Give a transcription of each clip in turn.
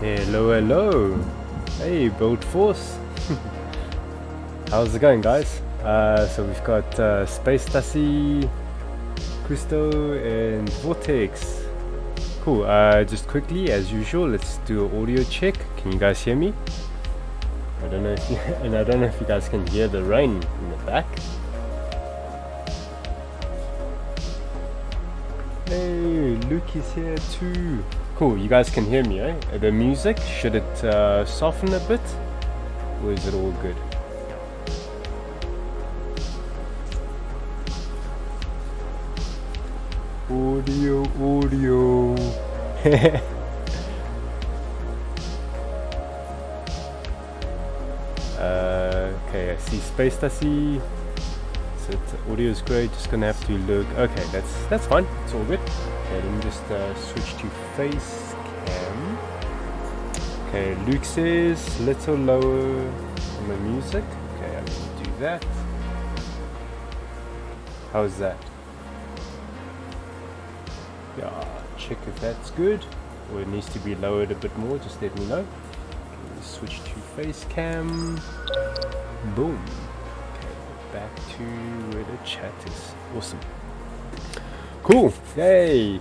Hello, hello. Hey, Build Force. How's it going, guys? So we've got Space Tassie, Crystal, and Vortex. Cool. Just quickly, as usual, let's do an audio check. Can you guys hear me? I don't know if you, and I don't know if you guys can hear the rain in the back. Hey, Luke is here too. Cool, you guys can hear me, eh? The music, should it soften a bit? Or is it all good? Audio. Okay, I see Space Tassie. So audio is great, just gonna have to look. Okay, that's fine, it's all good. Okay, let me just switch to face cam. Okay, Luke says little lower on the music. Okay, I can do that. How's that? Yeah, check if that's good, or it needs to be lowered a bit more. Just let me know. Okay, switch to face cam. Boom. Okay, back to where the chat is. Awesome. Cool, yay!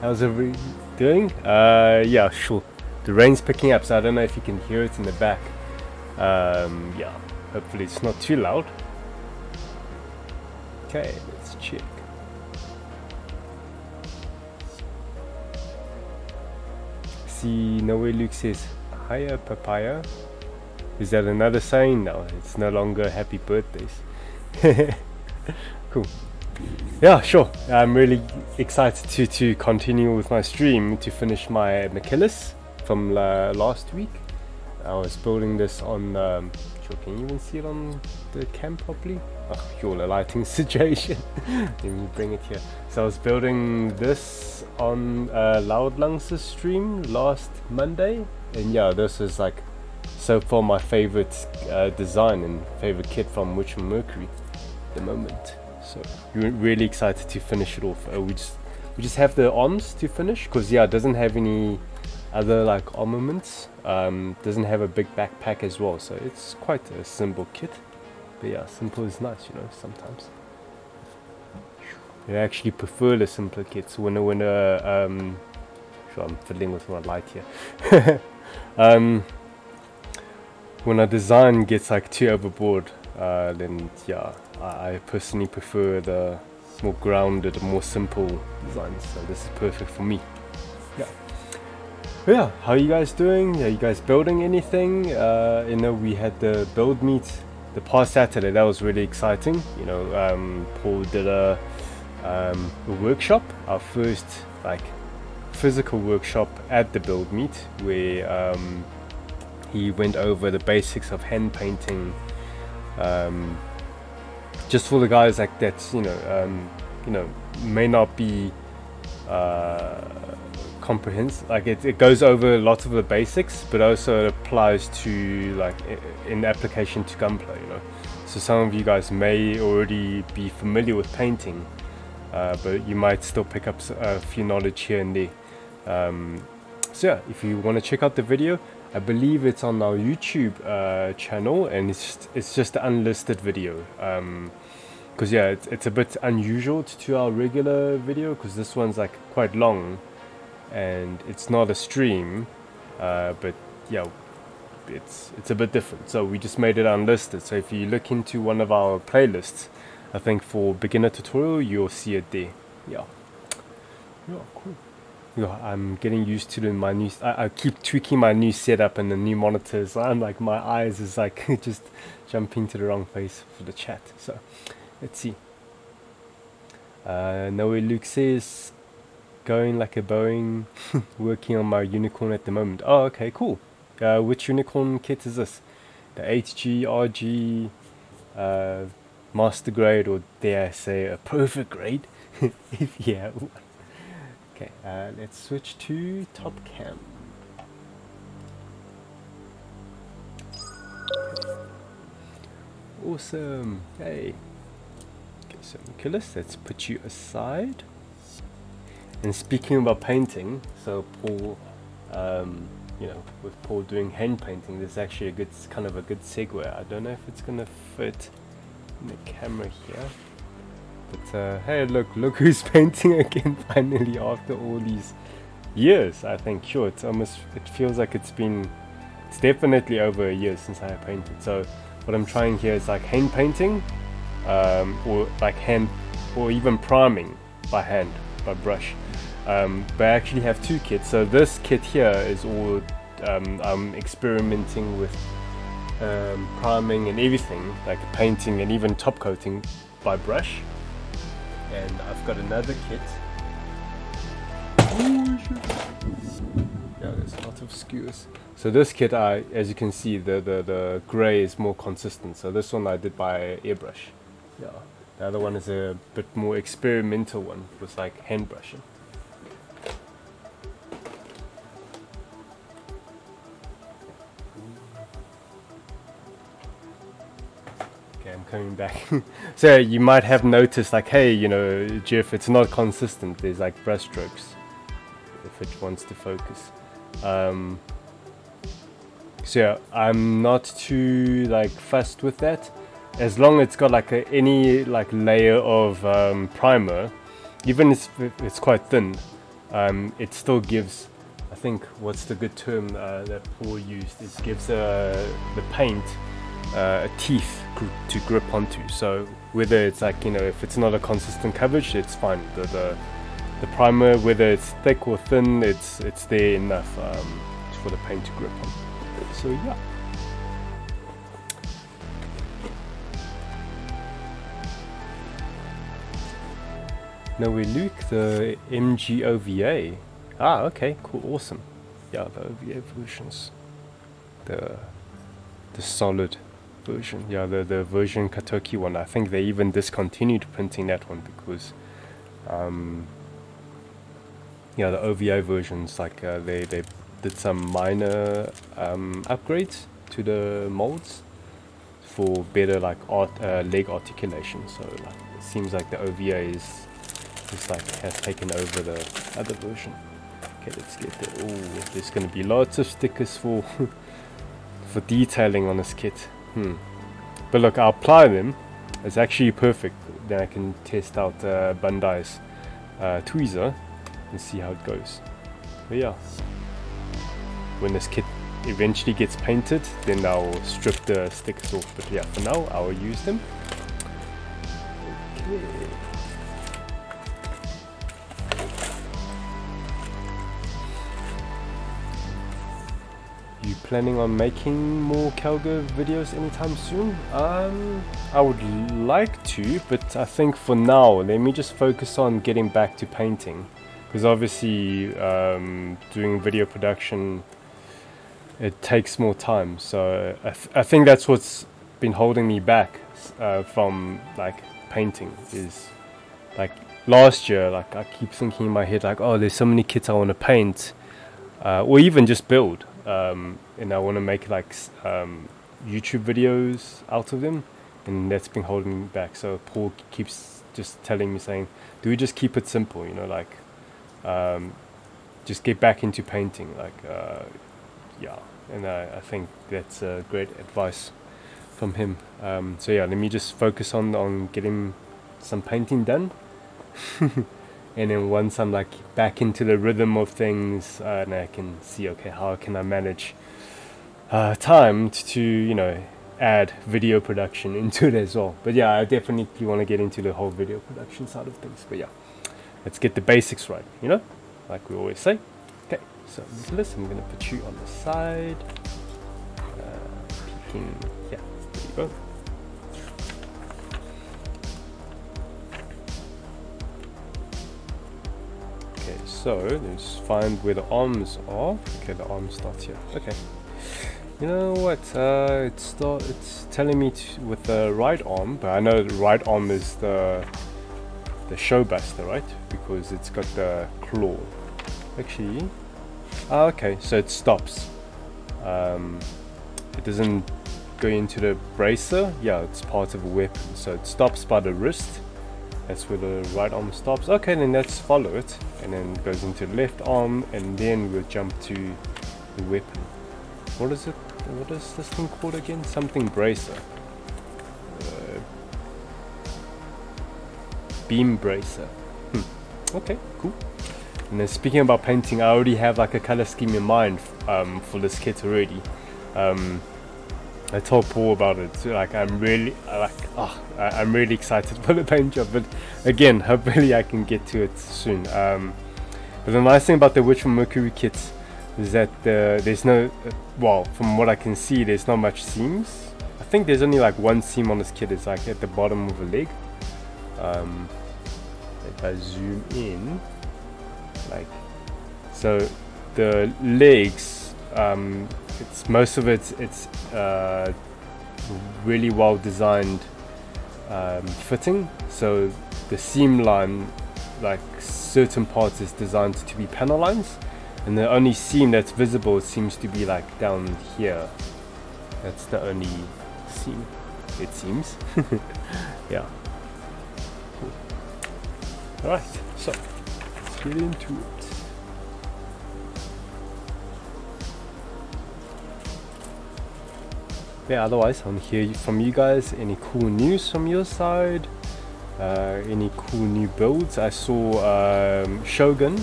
How's everybody doing? Yeah, sure. The rain's picking up, so I don't know if you can hear it in the back. Yeah, hopefully it's not too loud. Okay, let's check. See, nowhere Luke says, hiya papaya. Is that another saying? No, it's no longer happy birthdays. Cool. Yeah, sure. I'm really excited to continue with my stream to finish my Michaelis from last week. I was building this on, sure, can you even see it on the cam properly? Oh, sure, the lighting situation. Let me bring it here. So I was building this on Loud Lungs' stream last Monday. And yeah, this is like, so far my favorite design and favorite kit from Witch Mercury at the moment. So we're really excited to finish it off. We just have the arms to finish, because yeah, it doesn't have any other like armaments. Doesn't have a big backpack as well, so it's quite a simple kit. But yeah, simple is nice, you know, sometimes. I actually prefer the simpler kits. Sure, I'm fiddling with my light here. When a design gets like too overboard, then yeah, I personally prefer the more grounded, more simple designs. So this is perfect for me. Yeah. But yeah, how are you guys doing? Are you guys building anything? You know, we had the build meet the past Saturday. That was really exciting. You know, Paul did a workshop, our first like physical workshop at the build meet, where he went over the basics of hand painting, just for the guys like that, you know, may not be comprehensive. Like it goes over lots of the basics, but also it applies to like in application to Gunpla, you know. So some of you guys may already be familiar with painting, but you might still pick up a few knowledge here and there. So yeah, if you want to check out the video, I believe it's on our YouTube channel, and it's just an unlisted video, because yeah, it's a bit unusual to our regular video, because this one's like quite long and it's not a stream, but yeah, it's a bit different, so we just made it unlisted. So if you look into one of our playlists, I think for beginner tutorial, you'll see it there. Yeah, cool. Yeah, I'm getting used to my new. I keep tweaking my new setup and the new monitors. I'm like, my eyes is like just jumping to the wrong place for the chat. So let's see. Nowhere Luke says, going like a Boeing, working on my unicorn at the moment. Oh, okay, cool. Which unicorn kit is this? The HG, RG, master grade, or dare I say a perfect grade? If you have one. Okay, let's switch to top cam. Awesome, hey. Okay, so Michaelis, let's put you aside. And speaking about painting, so Paul you know, with Paul doing hand painting, this is actually a good, kind of a good segue. I don't know if it's gonna fit in the camera here, but hey, look who's painting again finally after all these years. I think, sure, it's almost, it feels like it's definitely over a year since I painted. So what I'm trying here is like hand painting, or like hand, or even priming by hand, by brush. But I actually have two kits. So this kit here is all I'm experimenting with priming and everything, like painting and even top coating by brush. And I've got another kit. Yeah, there's a lot of skewers. So this kit, as you can see, the grey is more consistent. So this one I did by airbrush. Yeah. The other one is a bit more experimental one with like hand brushing. Okay, I'm coming back. So you might have noticed like, hey, you know, Jeff, it's not consistent. There's like brush strokes if it wants to focus. So yeah, I'm not too like fussed with that, as long as it's got like any like layer of primer, even if it's quite thin, it still gives, I think, what's the good term that Paul used, it gives the paint a teeth to grip onto. So whether it's like, you know, if it's not a consistent coverage, it's fine. The primer, whether it's thick or thin, it's there enough for the paint to grip on. So yeah. Now we look the MG OVA. Ah, okay, cool, awesome. Yeah, the OVA versions. The solid version. Yeah, the version Katoki one. I think they even discontinued printing that one because yeah, the OVA versions, like they did some minor upgrades to the molds for better like leg articulation. So like, it seems like the OVA is like has taken over the other version. Okay, let's get the, oh, there's going to be lots of stickers for for detailing on this kit. But look, I'll apply them. It's actually perfect. Then I can test out Bandai's tweezer and see how it goes. But yeah, when this kit eventually gets painted, then I'll strip the stickers off. But yeah, for now I'll use them. Okay. You planning on making more Calgo videos anytime soon? I would like to, but I think for now, let me just focus on getting back to painting. Because obviously, doing video production, it takes more time. So I think that's what's been holding me back from like painting. Is like last year, like I keep thinking in my head like, oh, there's so many kits I want to paint, or even just build. And I want to make like YouTube videos out of them, and that's been holding me back. So Paul keeps just telling me, saying, do we just keep it simple, you know, like just get back into painting, like yeah. And I think that's great advice from him. So yeah, let me just focus on getting some painting done. And then once I'm like back into the rhythm of things, and I can see, okay, how can I manage time to, you know, add video production into it as well. But yeah, I definitely want to get into the whole video production side of things. But yeah, let's get the basics right, you know, like we always say. Okay, so Michaelis, I'm going to put you on the side. Peeking, yeah, there you go. So let's find where the arms are. Okay, the arm starts here. Okay. You know what? It's telling me with the right arm, but I know the right arm is the showbuster, right? Because it's got the claw. Actually, okay. So it stops. It doesn't go into the bracer. Yeah, it's part of a weapon. So it stops by the wrist. That's where the right arm stops. Okay, then let's follow it, and then it goes into the left arm, and then we'll jump to weapon. What is it? What is this thing called again? Something bracer. Beam bracer. Okay, cool. And then speaking about painting, I already have like a color scheme in mind for this kit already. I told Paul about it. So, like I'm really excited for the paint job. But again, hopefully I can get to it soon. But the nice thing about the Witch from Mercury kits is that there's no, well, from what I can see, there's not much seams. I think there's only like one seam on this kit. It's like at the bottom of a leg. If I zoom in, like, so the legs, it's most of it's really well designed fitting. So the seam line, like certain parts, is designed to be panel lines, and the only seam that's visible seems to be like down here. That's the only seam, it seems. Yeah. Cool. Alright, so let's get into it. Yeah, otherwise I want to hear from you guys. Any cool news from your side? Any cool new builds? I saw Shogun.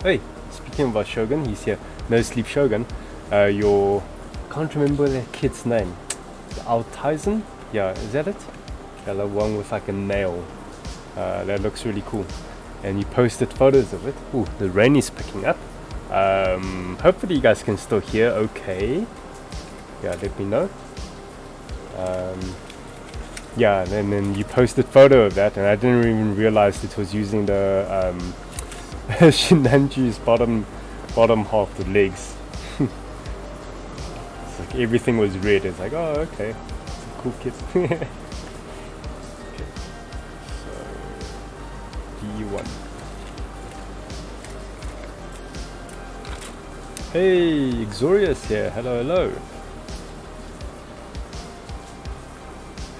Hey, speaking about Shogun, he's here. No Sleep Shogun. Your, can't remember that kid's name. Altizen? Yeah, is that it? Yeah, the one with like a nail. That looks really cool. And you posted photos of it. Ooh, the rain is picking up. Hopefully you guys can still hear okay. Yeah, let me know. Yeah, and then you posted photo of that, and I didn't even realize it was using the Shinanju's bottom half, the legs. It's like everything was red. It's like, oh, okay, it's a cool kit. Okay, so D1. Hey, Exorius here. Hello, hello.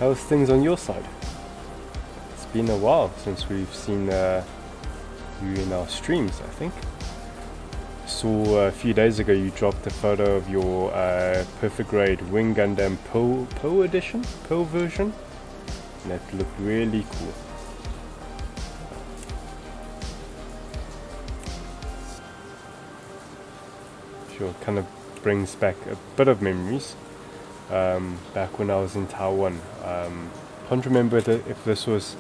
How's things on your side? It's been a while since we've seen you in our streams, I think. Saw a few days ago you dropped a photo of your Perfect Grade Wing Gundam Poe edition, Poe version. And that looked really cool. Sure, kind of brings back a bit of memories. Back when I was in Taiwan. Can't remember if this was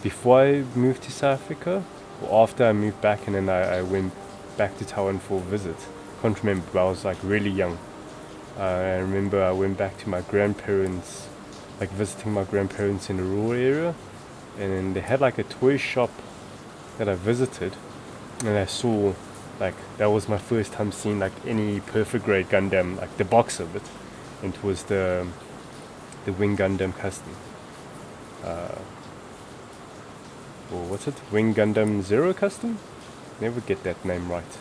before I moved to South Africa or after I moved back, and then I went back to Taiwan for a visit. Can't remember, but I was like really young. I remember I went back to my grandparents, like visiting my grandparents in a rural area, and then they had like a toy shop that I visited, and I saw, like, that was my first time seeing like any Perfect Grade Gundam, like the box of it. It was the Wing Gundam Custom. Or what's it? Wing Gundam Zero Custom? Never get that name right.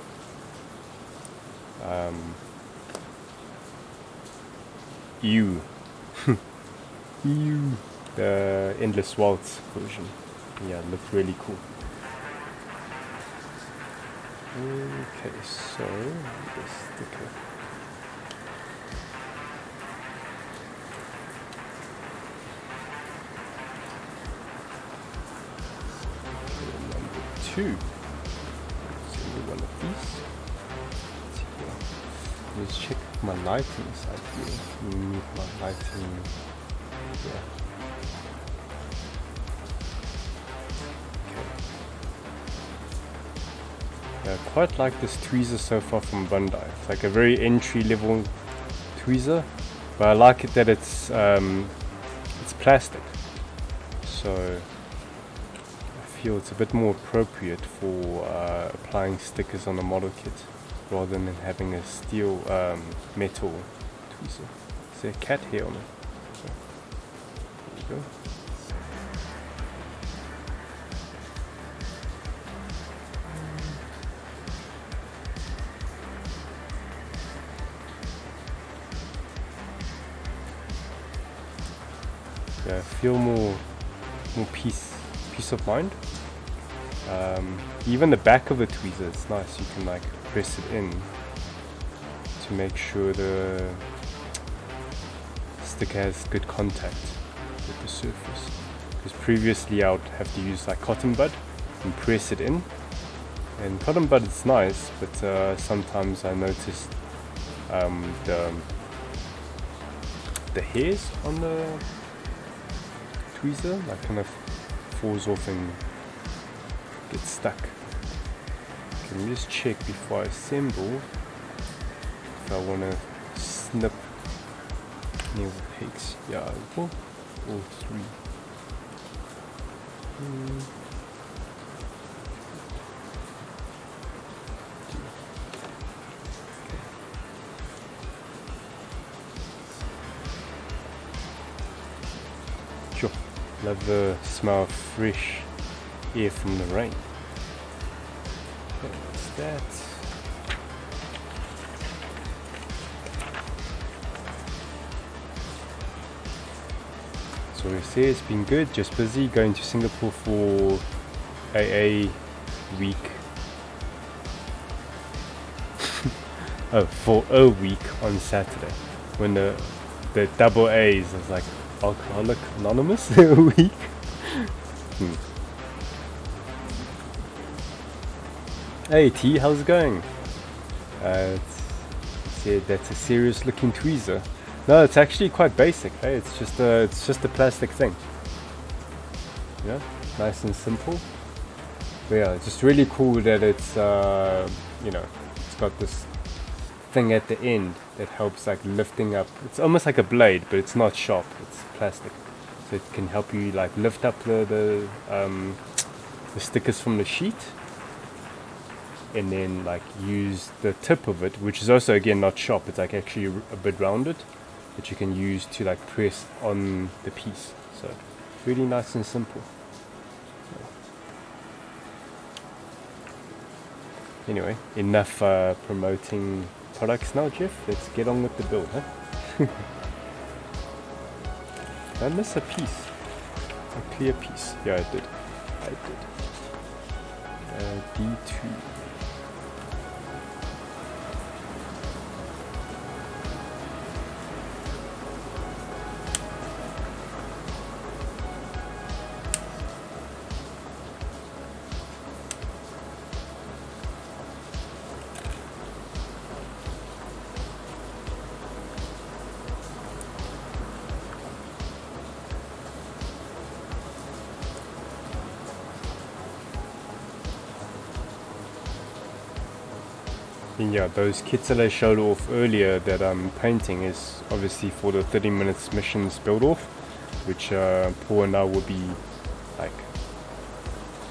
EU. EU. The Endless Waltz version. Yeah, it looked really cool. Okay, so the sticker. Two. So one of these. Let's check my lighting side here. Move my lighting. Yeah. Okay. Yeah, I quite like this tweezer so far from Bandai. It's like a very entry level tweezer, but I like it that it's plastic. So feel it's a bit more appropriate for applying stickers on a model kit rather than having a steel metal tweezer. Is there a cat here on it? So, there you go. Yeah, I feel more peace of mind. Even the back of the tweezer is nice. You can like press it in to to make sure the sticker has good contact with the surface. Because previously I would have to use like cotton bud and press it in. And cotton bud is nice, but sometimes I noticed the hairs on the tweezer like kind of falls off and gets stuck. Let me just check before I assemble if I want to snip any of the pegs. Yeah, all three. Sure, love the smell of fresh air from the rain. Okay, what's that? So we say it's been good, just busy, going to Singapore for AA week. Oh, for a week on Saturday. When the double A's is like Alcoholic Anonymous a week. Hey T, how's it going? Said that's a serious looking tweezer. No, it's actually quite basic. Hey, it's just a plastic thing. Yeah, nice and simple. But yeah, it's just really cool that it's it's got this thing at the end that helps like lifting up. It's almost like a blade, but it's not sharp. It's plastic, so it can help you like lift up the stickers from the sheet, and then like use the tip of it, which is also again not sharp. It's like actually a bit rounded, that you can use to like press on the piece. So really nice and simple. Anyway, enough promoting products now, Jeff. Let's get on with the build, huh? Did I miss a piece? A clear piece? Yeah, I did. D2. Yeah, those kits that I showed off earlier that I'm painting is obviously for the 30 minutes missions build off, which Paul and I will be like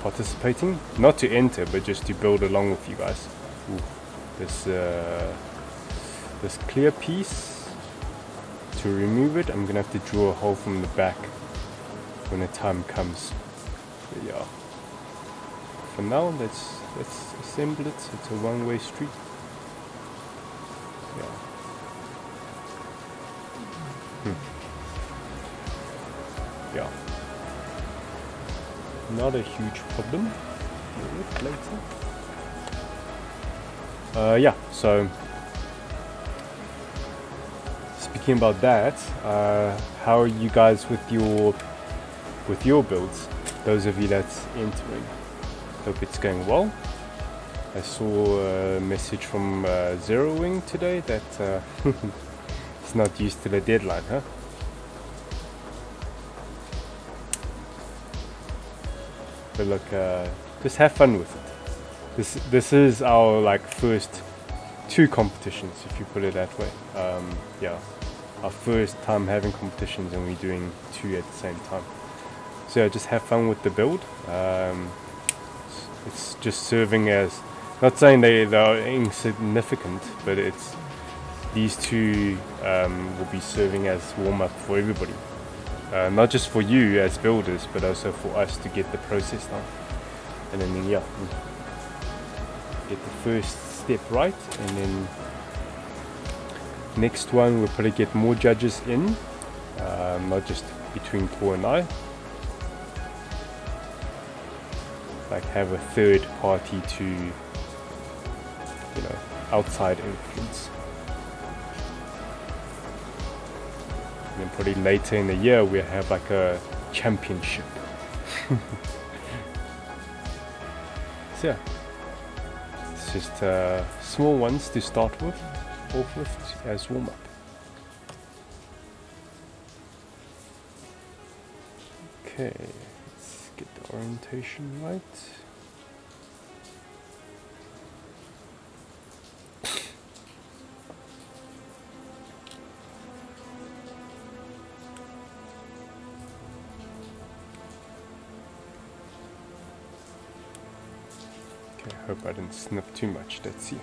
participating, not to enter but just to build along with you guys. Ooh, this clear piece, to remove it I'm gonna have to draw a hole from the back when the time comes. But yeah, for now let's assemble it. It's a one-way street. Yeah, not a huge problem. Deal with later. Yeah, so speaking about that, how are you guys with your builds? Those of you that's entering, hope it's going well. I saw a message from Zero Wing today that it's not used to the deadline, huh? But look, just have fun with it. This is our like first 2 competitions, if you put it that way. Yeah, our first time having competitions, and we're doing 2 at the same time. So yeah, just have fun with the build. It's just serving as, not saying they are insignificant, but it's these 2 will be serving as warm-up for everybody. Not just for you as builders, but also for us to get the process done. And then yeah, get the first step right, and then next one we'll probably get more judges in, not just between Paul and I, like have a third party to, outside influence. then probably later in the year we'll have like a championship. So yeah, it's just small ones to start off with as warm up. Okay, let's get the orientation right. Okay, I hope I didn't snip too much, let's see.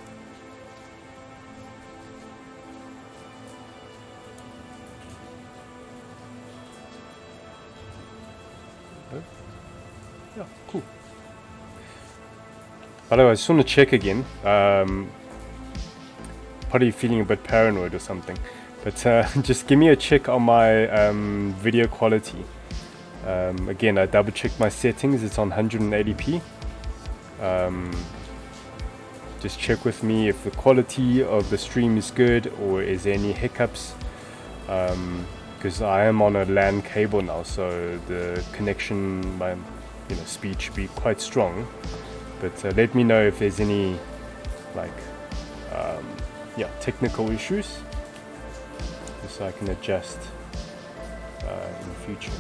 Yeah, cool. By the way, I just want to check again. Probably feeling a bit paranoid or something, but just give me a check on my video quality. Again, I double checked my settings. It's on 180p. Just check with me if the quality of the stream is good or is there any hiccups. Because I am on a LAN cable now, so the connection, my speed should be quite strong. But let me know if there's any technical issues, just so I can adjust in the future.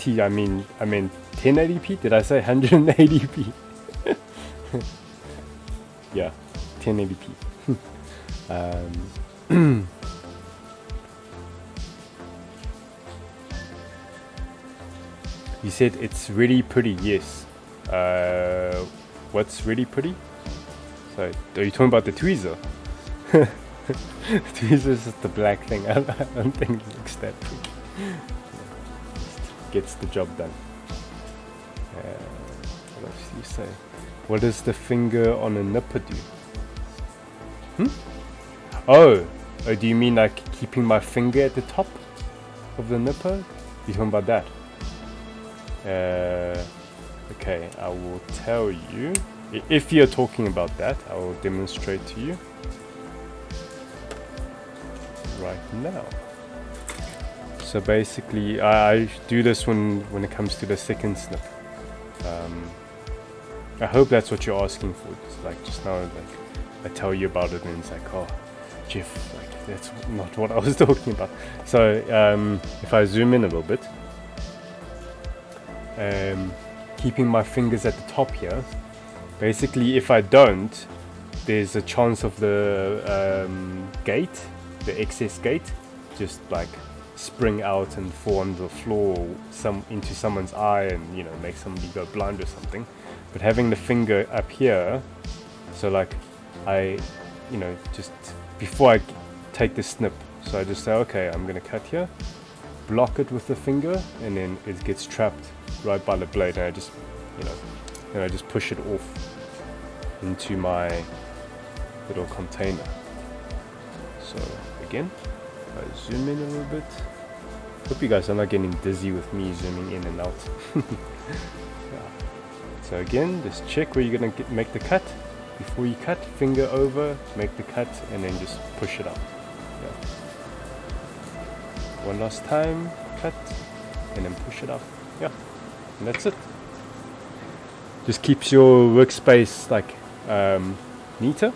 I mean 1080p. Did I say 180p? Yeah, 1080p. You said it's really pretty. Yes. What's really pretty? So, are you talking about the tweezer? Tweezer is just the black thing. I don't think it looks that pretty. Gets the job done. What else do you say? What does the finger on a nipper do? Oh, do you mean like keeping my finger at the top of the nipper? You talking about that? Okay, I will tell you. If you're talking about that, I will demonstrate to you right now. So basically, I do this when it comes to the second snip. I hope that's what you're asking for. It's like just now, I tell you about it, and it's like, oh, Jeff, that's not what I was talking about. So if I zoom in a little bit, keeping my fingers at the top here. Basically, if I don't, there's a chance of the gate, the excess gate, just spring out and fall on the floor, into someone's eye, and make somebody go blind or something. But having the finger up here, so I just before I take the snip, so I just say, okay, I'm gonna cut here, block it with the finger, and then it gets trapped right by the blade, and I just I just push it off into my little container. So again, I zoom in a little bit. Hope you guys are not getting dizzy with me zooming in and out. Yeah. So again, just check where you're gonna make the cut. Before you cut, finger over, make the cut, and then just push it up. Yeah. One last time, cut, and then push it up. Yeah, and that's it. Just keeps your workspace neater.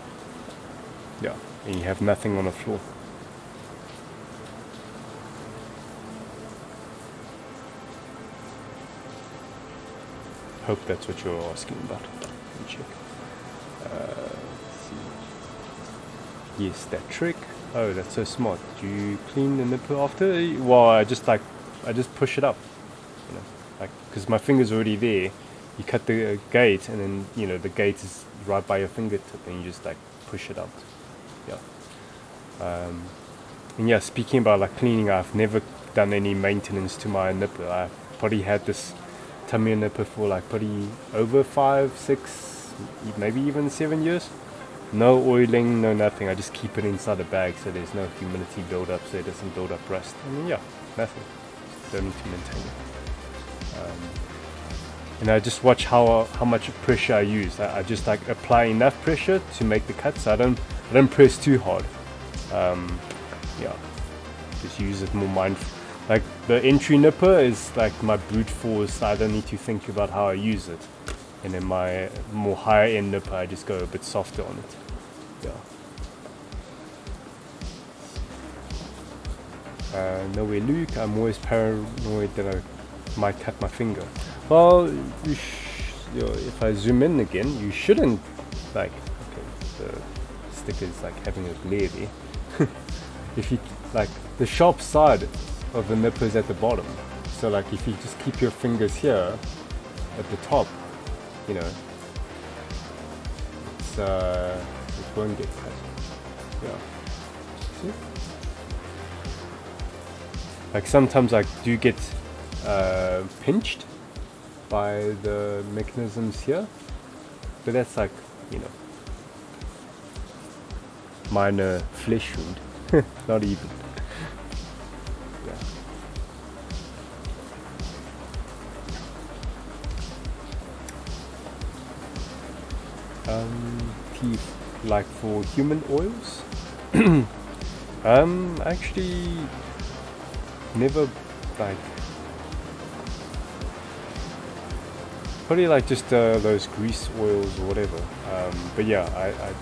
Yeah, and you have nothing on the floor. Hope that's what you're asking about. Let me check. Let's see. Yes, that trick. Oh, that's so smart. Do you clean the nipple after? Well, I just push it up. Because my finger's already there. You cut the gate, and then the gate is right by your fingertip, and you just push it out. Yeah. And yeah, speaking about cleaning, I've never done any maintenance to my nipple. I've probably had this Tamiya nipper for probably over 5, 6, maybe even 7 years. No oiling, no nothing. I just keep it inside the bag so there's no humidity build up, so it doesn't build up rust. I mean, yeah, nothing. Don't need to maintain it. And I just watch how much pressure I use. I just like apply enough pressure to make the cut, so I don't press too hard. Yeah, just use it more mindful. Like the entry nipper is like my brute force. I don't need to think about how I use it. And then my more higher end nipper, I just go a bit softer on it. Yeah. No way, Luke. I'm always paranoid that I might cut my finger. Well, if I zoom in again, you shouldn't like. Okay, the sticker is like having a glare there. If you like, the sharp side of the nipper is at the bottom. So like, if you just keep your fingers here at the top, you know, it won't get cut. Yeah. See? Like sometimes I do get pinched by the mechanisms here, but that's like, you know, minor flesh wound. Not even. Teeth, like for human oils. Actually never like, probably like just those grease oils or whatever. But yeah, I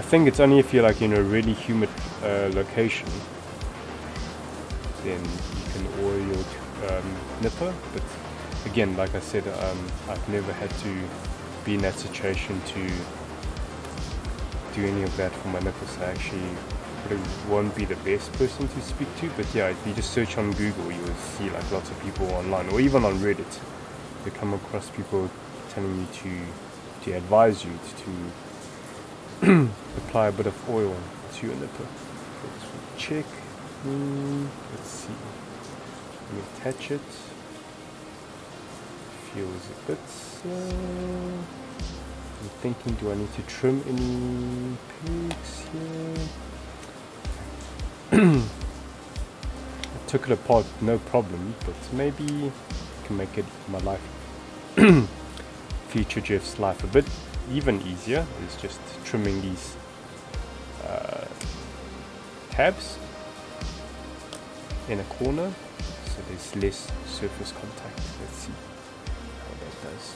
think it's only if you're like in a really humid location, then you can oil your nipper. But again, like I said, I've never had to be in that situation to do any of that for my nippers. So I actually probably won't be the best person to speak to. But yeah, if you just search on Google, you will see like lots of people online, or even on Reddit, you come across people telling you to advise you to apply a bit of oil to your nipper. Let's check. Let's see. Let me attach it. Feels a bit. I'm thinking, do I need to trim any peaks here? I took it apart, no problem, but maybe I can make it my life, future Jeff's life a bit even easier. Is just trimming these tabs in a corner, so there's less surface contact. Let's see how that does.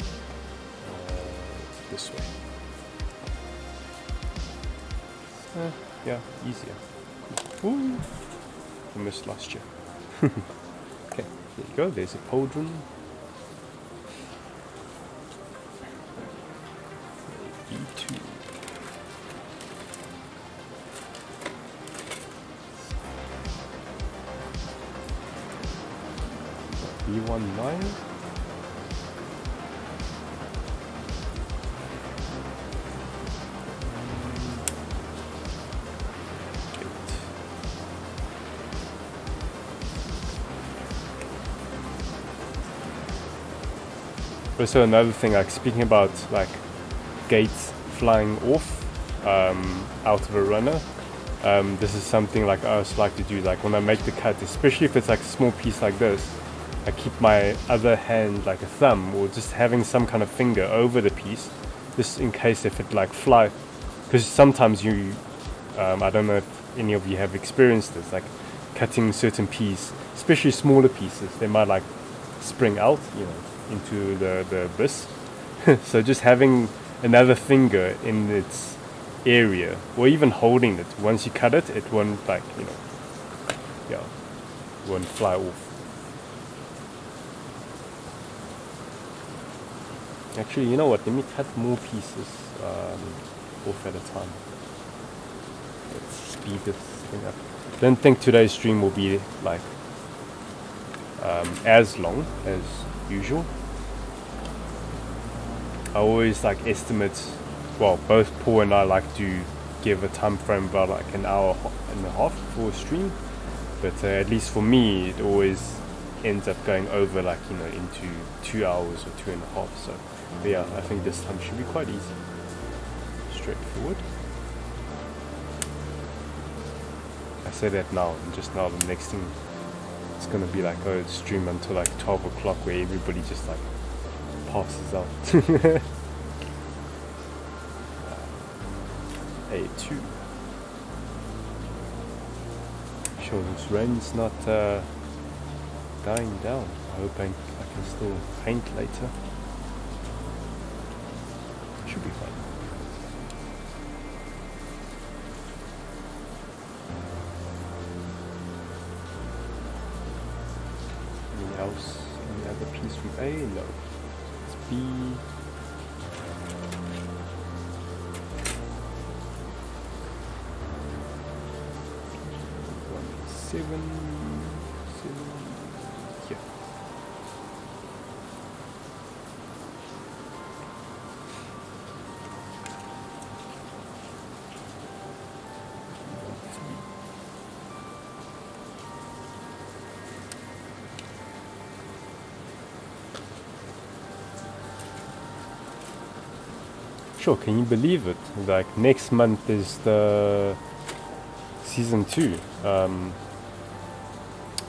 This way. Yeah, easier. Ooh, I missed last year. Okay, there you go. There's a pauldron. B2. B19. Also another thing, like speaking about like gates flying off out of a runner, this is something like I also like to do, like when I make the cut, especially if it's like a small piece like this, I keep my other hand like a thumb or just having some kind of finger over the piece, just in case if it like fly, because sometimes you I don't know if any of you have experienced this, like cutting certain pieces, especially smaller pieces, they might like spring out, you know, into the abyss. So just having another finger in its area, or even holding it, once you cut it, it won't like, you know, yeah, won't fly off. Actually, you know what, let me cut more pieces off at a time. Let's speed this thing up. Don't think today's stream will be like as long as usual. I always like estimate, well, both Paul and I like to give a time frame about like an hour and a half for a stream, but at least for me it always ends up going over like, you know, into 2 hours or 2.5. So yeah, I think this time should be quite easy. straightforward. I say that now, and just now the next thing it's gonna be like, oh, it's stream until like 12 o'clock where everybody just like passes out. A2. Sure, this rain's not dying down. I hope I can still paint later. Should be fine. Anything else? Any other piece from A? No. It's B. 7, yeah. Sure, can you believe it? Like next month is the season 2.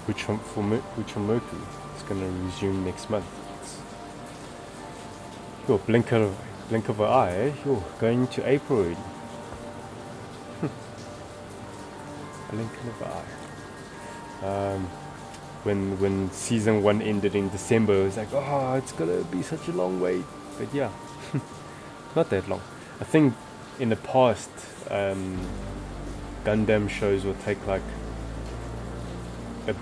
Which on Mercury is going to resume next month. Yo, blink of an eye, eh? Yo, going to April already. Blink of an eye. When season 1 ended in December, it was like, oh, it's gonna be such a long wait. But yeah, not that long. I think in the past, Gundam shows will take like a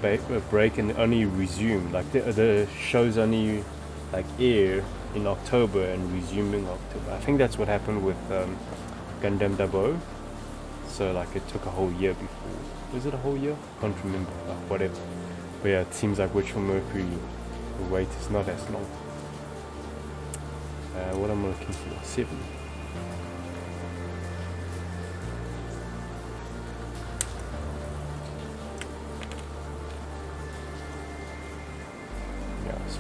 break and only resume, like the shows only like air in October and resume in October. I think that's what happened with Gundam 00. So like it took a whole year before. Was it a whole year? Can't remember. Whatever. But yeah, it seems like Witch for Mercury, the wait is not as long. What am I looking for? 7.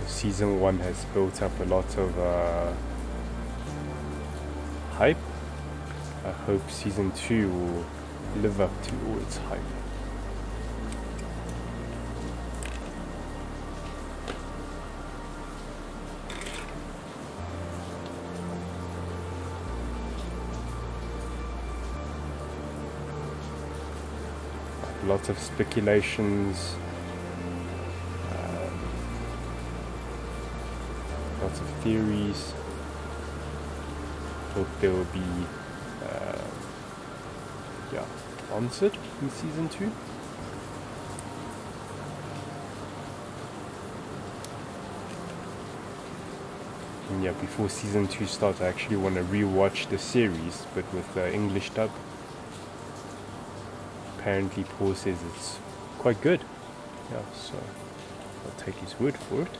Season 1 has built up a lot of hype. I hope season 2 will live up to all its hype. Lots of speculations. Lots of theories. Hope there will be answered in season 2. And yeah, before season 2 starts, I actually want to rewatch the series, but with English dub. Apparently Paul says it's quite good. Yeah, so I'll take his word for it.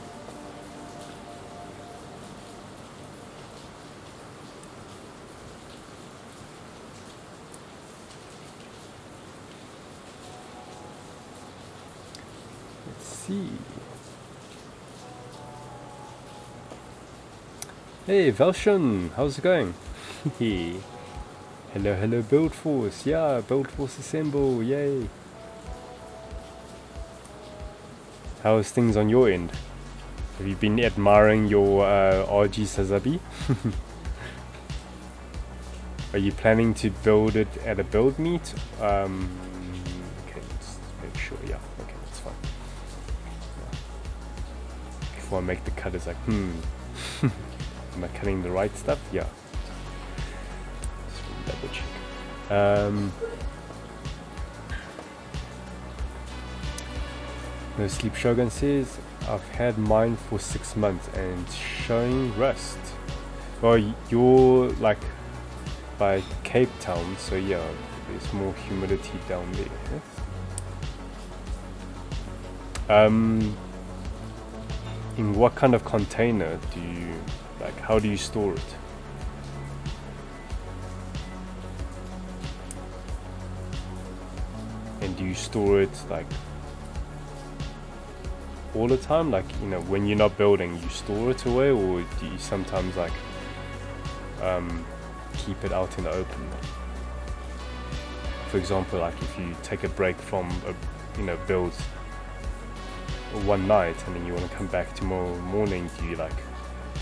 Hey Velshon, how's it going? Hello Build Force, yeah, Build Force assemble, yay. How's things on your end? Have you been admiring your RG Sazabi? Are you planning to build it at a build meet? Okay, let's make sure, yeah, okay, that's fine. Before I make the cut, it's like, am I cutting the right stuff? Yeah. Just double check. No Sleep Shogun says, I've had mine for 6 months and showing rust. Well, you're like by Cape Town, so yeah, there's more humidity down there. Yes? In what kind of container do you, like, how do you store it? And do you store it like all the time? Like, you know, when you're not building, you store it away, or do you sometimes like keep it out in the open. For example, like if you take a break from a build one night and then you want to come back tomorrow morning, do you like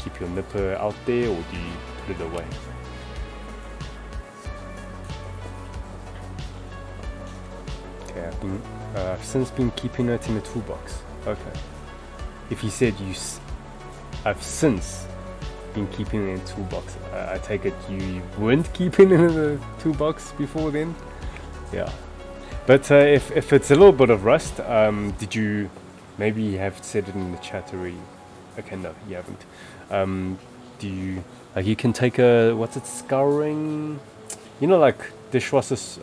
keep your nipper out there or do you put it away? Okay, I've since been keeping it in the toolbox. Okay. If you said I've since been keeping it in the toolbox, I take it you weren't keeping it in the toolbox before then? Yeah. But if it's a little bit of rust, did you maybe have said it in the chat already? Okay, no, you haven't. Do you like you can take a scouring? You know, like dishwashers.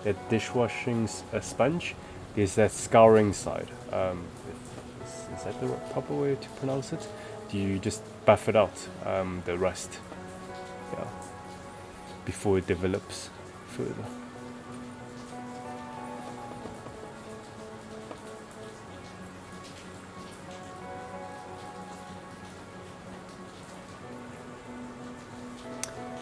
That dishwashing sponge. There's that scouring side. Is that the proper way to pronounce it? Do you just buff it out, the rust? Yeah. Before it develops further.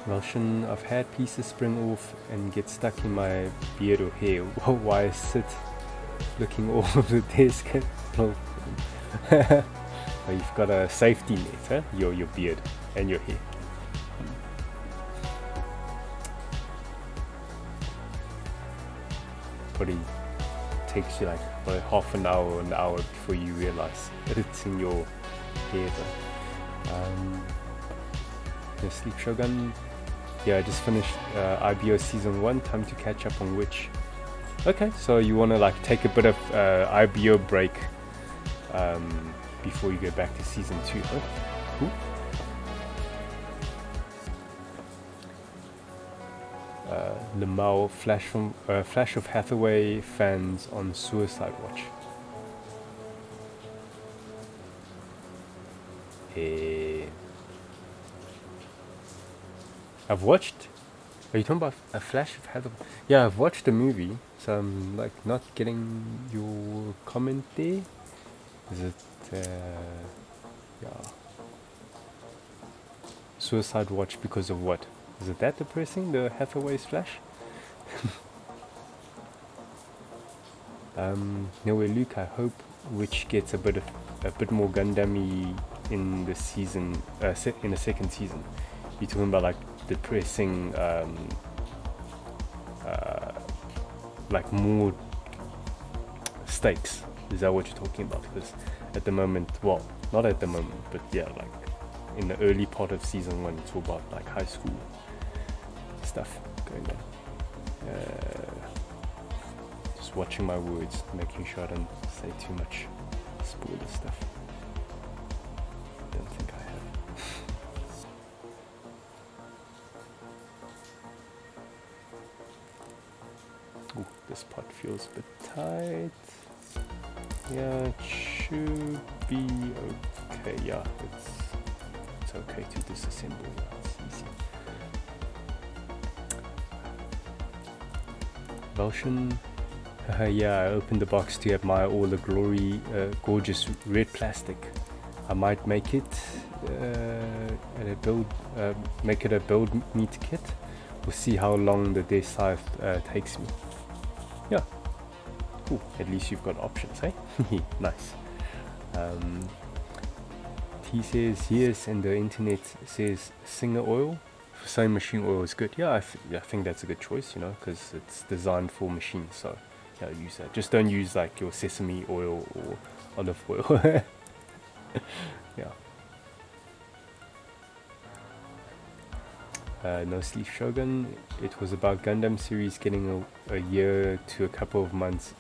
Welshon, I've had pieces spring off and get stuck in my beard or hair. Why I sit looking all over the desk? Oh, you've got a safety net, huh? Your beard and your hair. Probably takes you like half an hour or an hour before you realize that it's in your hair. The Sleep Shogun. Yeah, I just finished IBO season 1. Time to catch up on Witch. Okay, so you want to like take a bit of IBO break before you go back to season 2. Huh? Cool. Lamau, Flash of Hathaway fans on Suicide Watch. I've watched. Are you talking about a Flash of Hathaway? Yeah, I've watched the movie, so I'm like not getting your comment there. Is it? Yeah. Suicide Watch because of what? Is it that depressing? The Hathaway's Flash? Nowhere Luke. I hope Witch gets a bit more Gundam-y in the season, in the second season. You're talking about like depressing, like more stakes. Is that what you're talking about? Because at the moment, well, not at the moment, but yeah, like in the early part of season 1, it's all about like high school stuff going on. Just watching my words, making sure I don't say too much spoiler stuff. Don't think I have. Ooh, this part feels a bit tight. Yeah, it should be okay. Yeah, it's okay to disassemble. It's easy. Welshon, yeah, I opened the box to admire all the gorgeous red plastic. I might make it make it a build meet kit. We'll see how long the day scythe takes me. Yeah. Cool. At least you've got options, eh? Nice. T says yes, and the internet says Singer oil. Sewing machine oil is good. Yeah, I think that's a good choice, you know, because it's designed for machines. So yeah, use that. Just don't use like your sesame oil or olive oil. Yeah. No Sleep Shogun. It was about Gundam series getting a year to a couple of months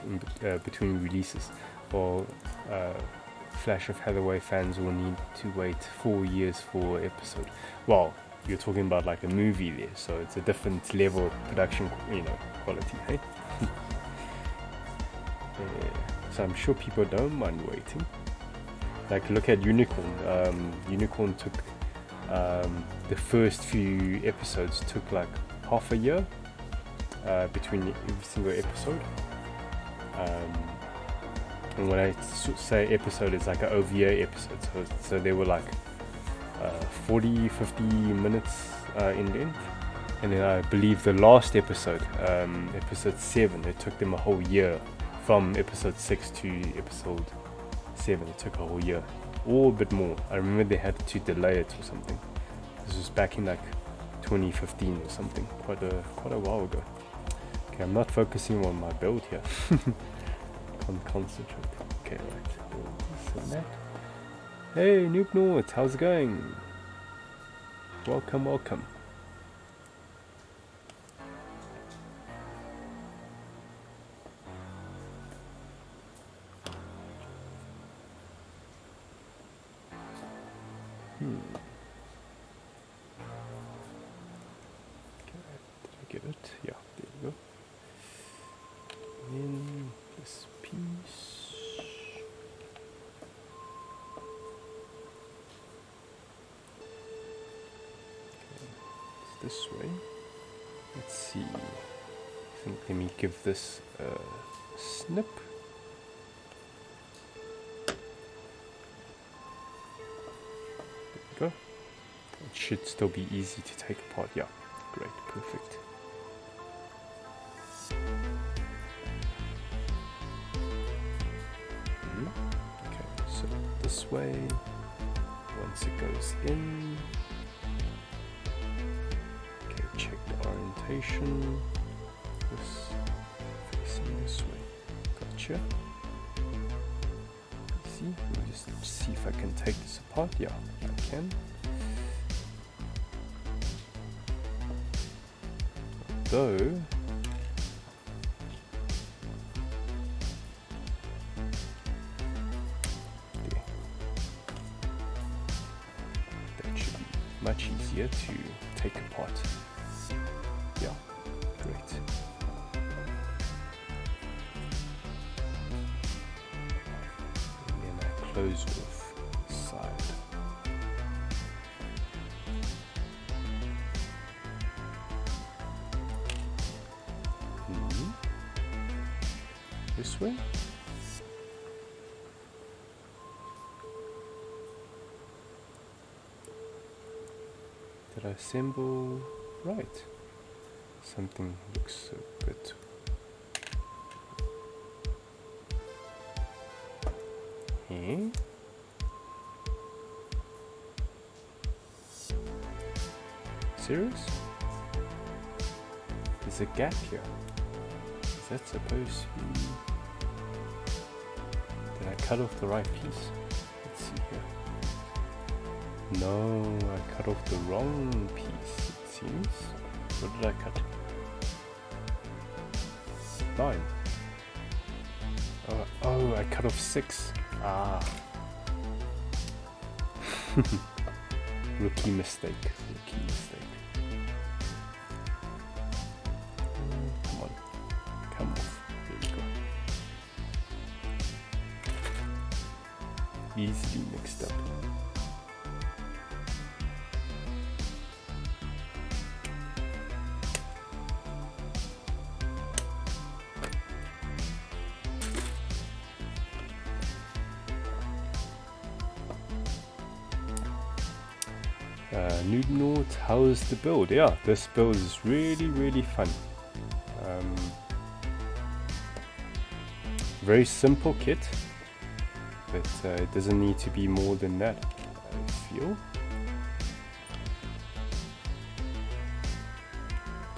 between releases, while Flash of Hathaway fans will need to wait 4 years for episode. Well, you're talking about like a movie there, so it's a different level of production, you know, quality, hey? So I'm sure people don't mind waiting. Like look at Unicorn. Unicorn took the first few episodes took like half a year between every single episode. And when I say episode, it's like an OVA episode. So they were like 40-50 minutes in length. And then I believe the last episode, episode 7, it took them a whole year. From episode 6 to episode 7, it took a whole year, or a bit more. I remember they had to delay it or something. This was back in like 2015 or something, quite a while ago. Okay, I'm not focusing on my build here. Can't concentrate. Okay, right. Build this and that. Hey, Noob Nort, how's it going? Welcome, welcome. Get it? Yeah, there you go. And then this piece. Okay, it's this way. Let's see. I think let me give this a snip. There we go. It should still be easy to take apart. Yeah, great, perfect. This way, once it goes in, okay, check the orientation, this facing this way, gotcha. See, let me just see if I can take this apart. Yeah, I can. Although much easier to take apart. Yeah, great. And then I close with side. This way. Did I assemble right? Something looks a bit here. Serious? There's a gap here. Is that supposed to be? Did I cut off the right piece? Let's see here. No, I cut off the wrong piece, it seems. What did I cut? 9. Oh, I cut off 6. Ah. Rookie mistake. Rookie mistake. Come on. Come off. There we go. Easily mixed up. Noob Nort, how's the build? Yeah, this build is really fun. Very simple kit, but it doesn't need to be more than that, I feel.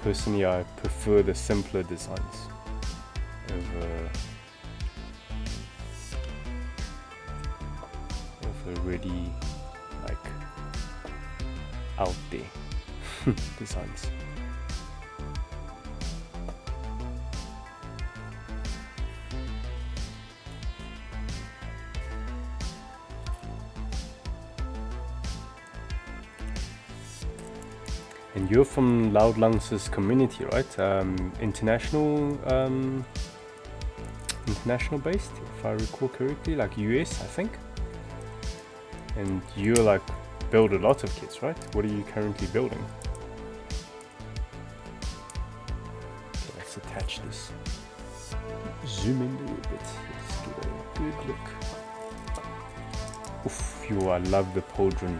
Personally, I prefer the simpler designs over really like out there designs. And you're from Loud Lungs' community, right? International based, if I recall correctly, like US, I think. And you like build a lot of kits, right? What are you currently building? Okay, let's attach this. Zoom in a little bit. Let's get a good look. Oof, I love the pauldron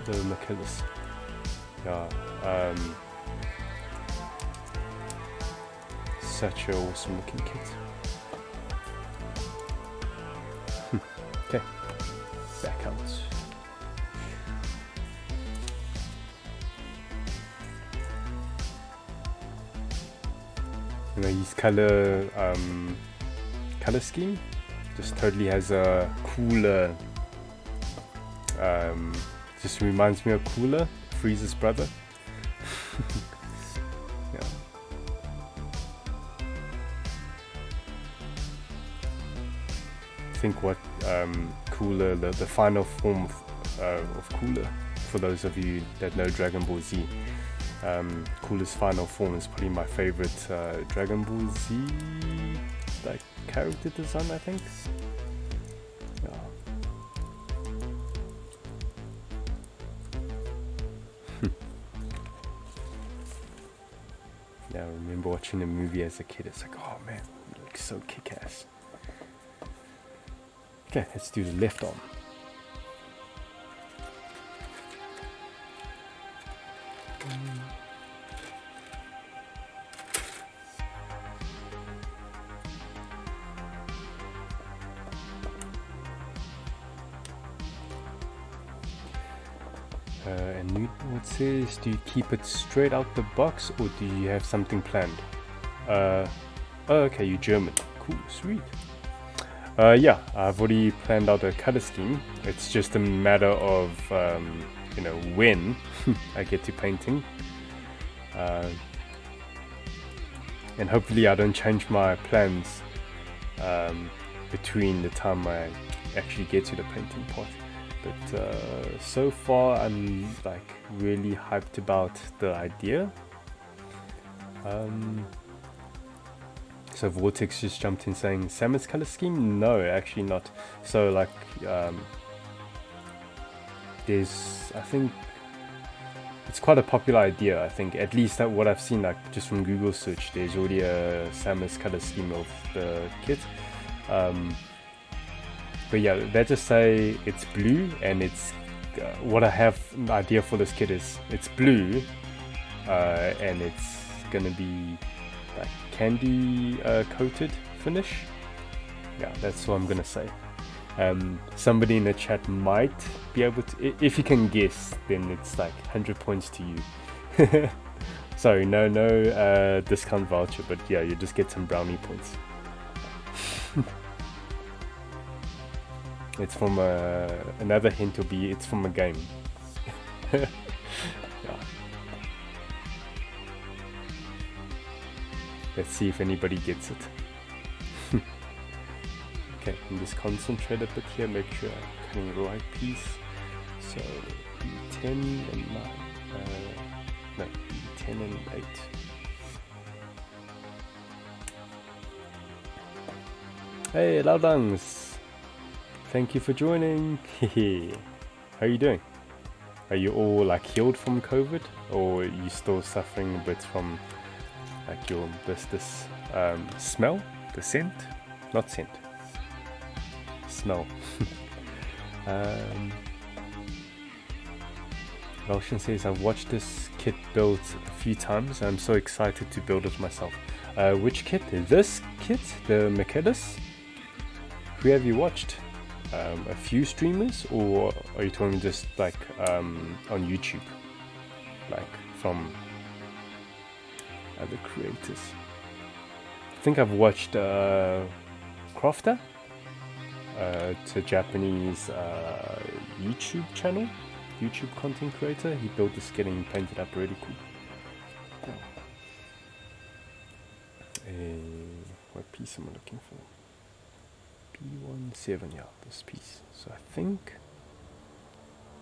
the Michaelis. Yeah, such an awesome looking kit. Okay, back out. You know, his color scheme just totally has a cooler. Just reminds me of Cooler, Freeze's brother. Yeah. I think what Cooler, the final form of Cooler, for those of you that know Dragon Ball Z, Cooler's final form is probably my favorite Dragon Ball Z like character design, I think. Yeah. Yeah, I remember watching the movie as a kid. It's like, oh man, it looks so kick-ass. Okay, let's do the left arm. And Newton says, do you keep it straight out the box or do you have something planned? Oh, okay, you're German. Cool, sweet. Yeah, I've already planned out a color scheme. It's just a matter of, you know, when I get to painting. And hopefully I don't change my plans between the time I actually get to the painting part. But so far I'm like really hyped about the idea. So Vortex just jumped in saying Samus color scheme? No, actually not. So like there's, I think it's quite a popular idea. I think at least that what I've seen, like just from Google search, there's already a Samus color scheme of the kit. But yeah, let's just say it's blue, and it's what I have an idea for this kit is it's blue, and it's gonna be like candy coated finish. Yeah, that's what I'm gonna say. Somebody in the chat might be able to, if you can guess, then it's like 100 points to you. Sorry, no discount voucher, but yeah, you just get some brownie points. It's from another hint will be it's from a game. Yeah. Let's see if anybody gets it. Okay, I'm just concentrate a bit here, make sure I'm cutting the right piece. So B10 and 9. No, B10 and 8. Hey, Laudangs! Thank you for joining. How are you doing? Are you all like healed from COVID, or are you still suffering a bit from like your this smell, the scent, not scent, smell? Roshan says, I've watched this kit built a few times. I'm so excited to build it myself. Which kit? This kit, the Michaelis? Who have you watched? A few streamers, or are you talking just like on YouTube, like from other creators? I think I've watched Crofter. It's a Japanese YouTube channel, YouTube content creator. He built this getting painted up really cool. What piece am I looking for? P17, yeah, this piece. So I think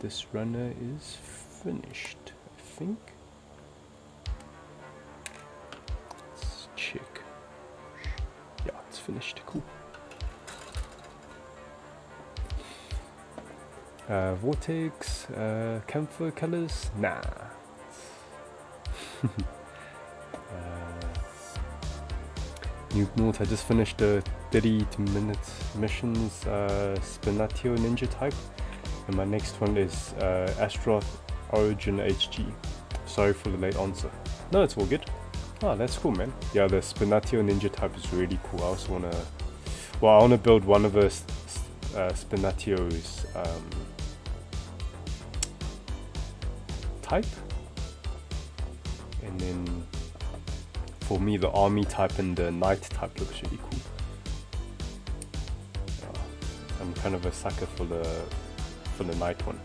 this runner is finished. I think. Let's check. Yeah, it's finished. Cool. Vortex, camphor colors? Nah. New North, I just finished the 30-minute missions Spinatio Ninja type. And my next one is Astroth Origin HG. Sorry for the late answer. No, it's all good. Oh, that's cool, man. Yeah, the Spinatio Ninja type is really cool. I also wanna, well, I wanna build one of the Spinatio's type, and then for me the army type and the knight type looks really cool. I'm kind of a sucker for the knight one.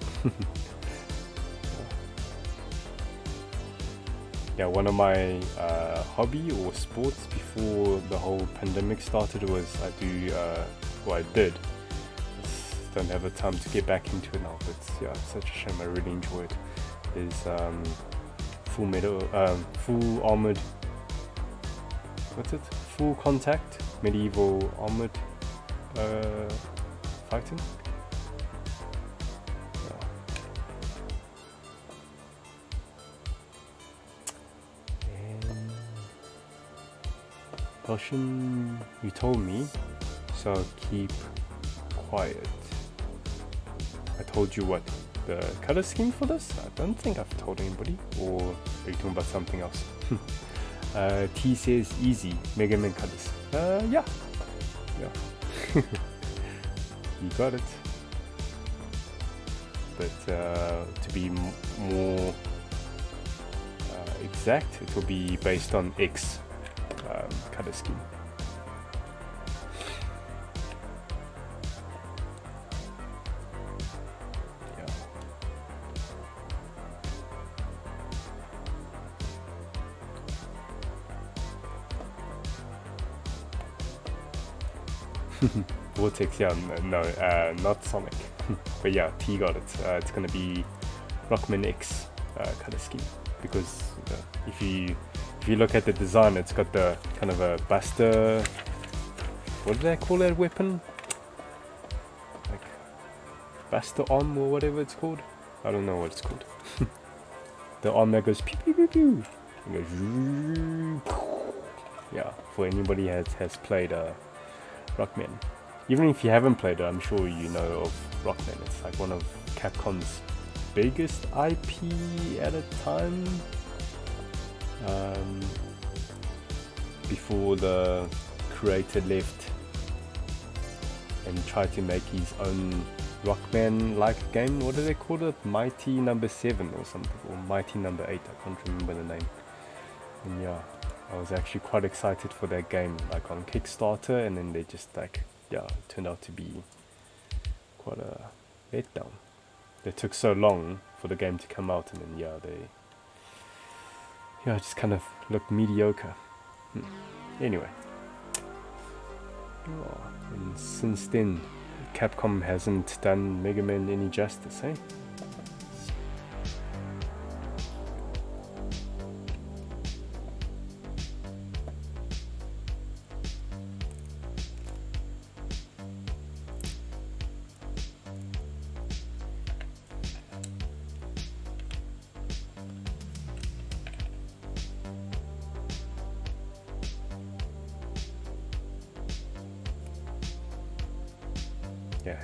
Yeah, one of my hobby or sports before the whole pandemic started was I did. Just don't have the time to get back into it now, but yeah, it's such a shame. I really enjoy it. Is full armored, what's it? Full contact medieval armored fighting. Potion, you told me, so keep quiet. I told you what? The color scheme for this? I don't think I've told anybody. Or are you talking about something else? T says easy, Mega Man colors. Yeah. You got it. But to be more exact, it will be based on X color scheme. Vortex, yeah, no, not Sonic. But yeah, T got it. It's gonna be Rockman X color scheme, because if you look at the design, it's got the kind of a buster. What do they call that weapon? Like buster arm or whatever it's called. I don't know what it's called. The arm that goes pew pew pew pew. It goes. Yeah, for anybody has played Rockman. Even if you haven't played it, I'm sure you know of Rockman. It's like one of Capcom's biggest IP at a time. Before the creator left and tried to make his own Rockman-like game. What do they call it? Mighty Number 7 or something, or Mighty Number 8. I can't remember the name. And yeah, I was actually quite excited for that game, like on Kickstarter, and then they just like, yeah, it turned out to be quite a letdown. They took so long for the game to come out, and then it just kind of looked mediocre. Anyway, and since then, Capcom hasn't done Mega Man any justice, eh?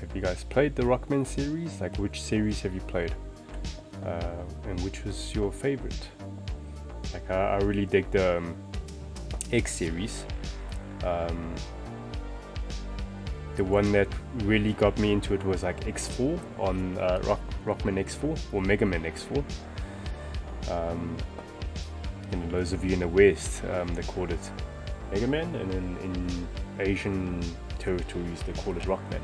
Have you guys played the Rockman series? Like, which series have you played? And which was your favorite? Like, I really dig the X series. The one that really got me into it was like X4 on Rockman X4 or Mega Man X4. And those of you in the West, they called it Mega Man, and then in Asian territories they call it Rockman.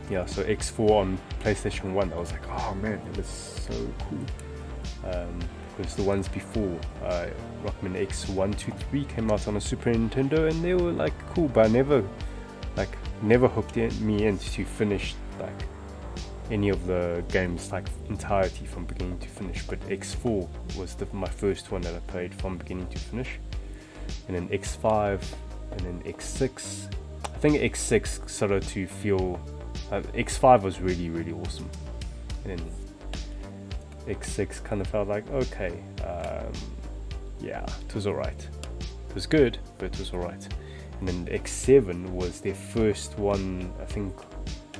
Yeah, so X4 on PlayStation 1, I was like, oh man, it was so cool. Because the ones before, Rockman X 1, 2, 3 came out on a Super Nintendo, and they were like cool, but I never hooked me in to finish like any of the games like entirety from beginning to finish. But X4 was my first one that I played from beginning to finish, and then X5, and then X6. I think X6 started to feel. X5 was really, really awesome, and then X6 kind of felt like, okay, yeah, it was alright. It was good, but it was alright. And then X7 was their first one, I think,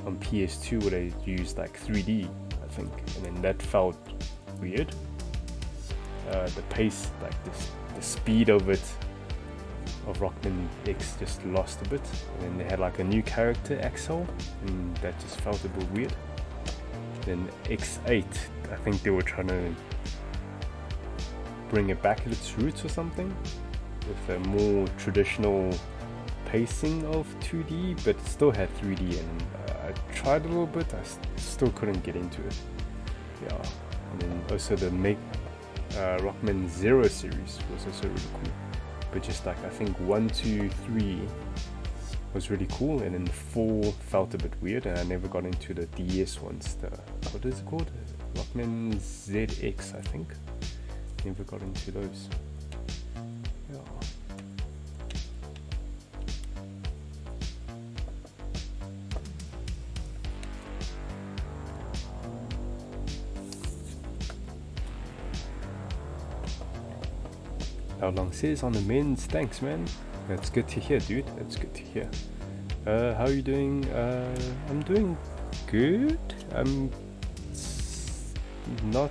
on PS2 where they used like 3D, I think, and then that felt weird. The pace, like the speed of it, of Rockman X, just lost a bit. And then they had like a new character, Axel, and that just felt a bit weird. Then X8, I think they were trying to bring it back to its roots or something, with a more traditional pacing of 2D, but it still had 3D, and I tried a little bit, I still couldn't get into it. Yeah, and then also the Rockman Zero series was also really cool, but just like I think 1, 2, 3 was really cool, and then 4 felt a bit weird, and I never got into the DS ones. What is it called? Rockman ZX, I think. Never got into those. Yeah. How long says on the men's? Thanks, man. That's good to hear, dude. That's good to hear. How are you doing? I'm doing good. I'm not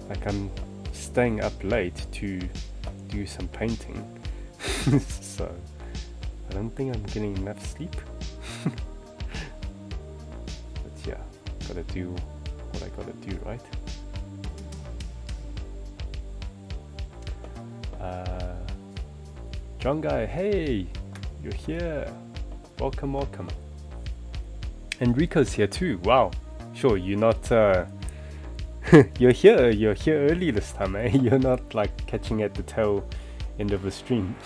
like I'm staying up late to do some painting, so I don't think I'm getting enough sleep. But yeah, gotta do what I gotta do, right? John Guy, hey, you're here. Welcome, welcome. Enrico's here too. Wow. Sure, you're not. You're here early this time, eh? You're not like catching at the tail end of the stream.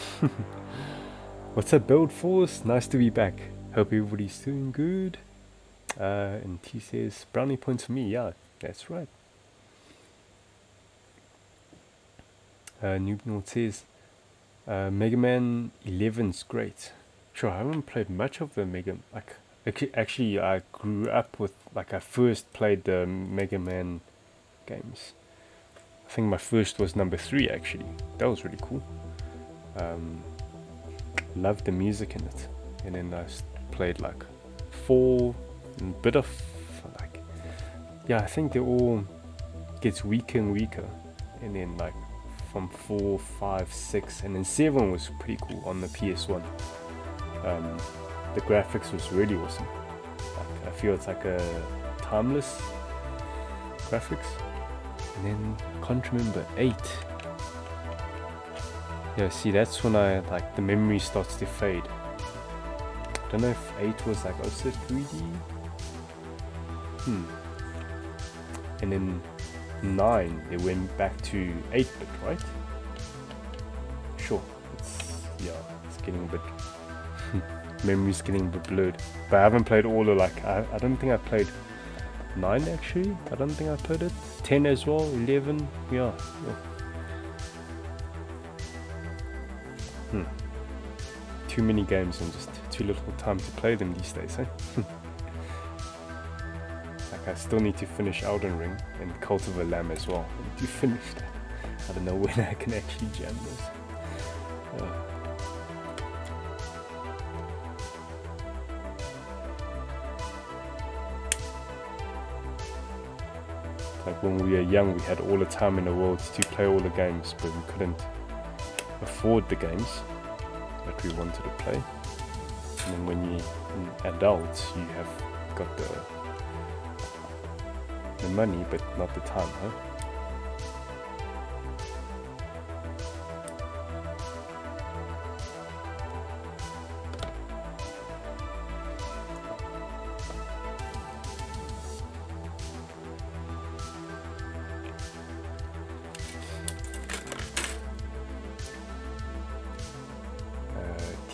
What's up, Build Force? Nice to be back. Hope everybody's doing good. And T says brownie points for me. Yeah, that's right. Noobnord says Mega Man 11's great. Sure, I haven't played much of the actually I grew up with, like, I first played the Mega Man games. I think my first was number 3 actually. That was really cool. Loved the music in it. And then I played like 4 and a bit of like, yeah, I think they all gets weaker and weaker. And then like from 4, 5, 6, and then 7 was pretty cool on the PS1. The graphics was really awesome. Like, I feel it's like a timeless graphics. And then I can't remember 8. Yeah, see, that's when I like the memory starts to fade. I don't know if 8 was like also 3D. And then 9, they went back to 8-bit, right? Sure, it's getting a bit memory's getting a bit blurred. But I haven't played all of, like, I don't think I played 9 actually. I don't think I played it. 10 as well, 11, yeah. Too many games and just too little time to play them these days, eh? Like, I still need to finish Elden Ring and Cult of a Lamb as well. I need to finish that. I don't know when I can actually jam this. Like when we were young, we had all the time in the world to play all the games, but we couldn't afford the games that we wanted to play. And then when you're an adult, you have got the money, but not the time, huh?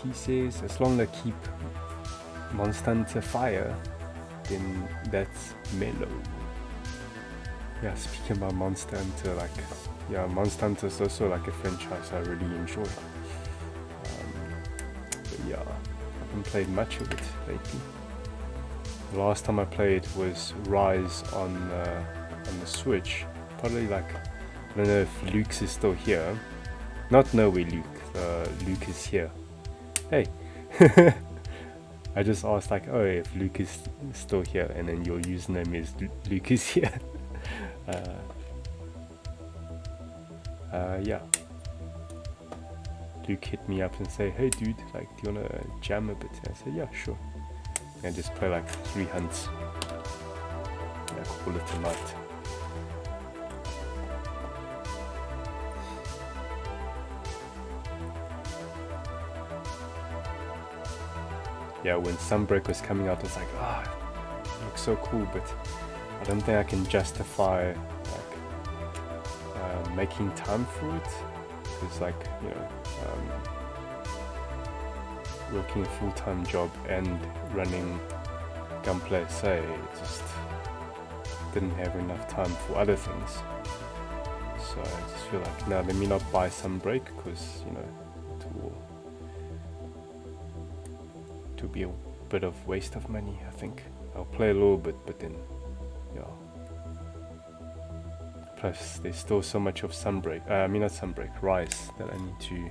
He says, as long as I keep Monster Hunter Fire, then that's mellow. Yeah, speaking about Monster Hunter, like, yeah, Monster Hunter is also like a franchise I really enjoy. But yeah, I haven't played much of it lately. The last time I played was Rise on the Switch. Probably like, I don't know if Luke is still here. Not no way Luke. Luke is here. Hey, I just asked like, oh, if Luke is still here, and then your username is Luke is here. Yeah. Luke hit me up and say, hey dude, like, do you wanna jam a bit? And I said, yeah, sure. And just play like 3 hunts. And call it a night. Yeah, when Sunbreak was coming out, I was like, ah, oh, it looks so cool, but I don't think I can justify like making time for it. Because like, you know, working a full-time job and running Gunpla SA, just didn't have enough time for other things. So I just feel like, now let me not buy Sunbreak, because, you know, it will be a bit of waste of money. I think I'll play a little bit, but then, yeah. Plus, there's still so much of Sunbreak, I mean not Sunbreak, Rise, that I need to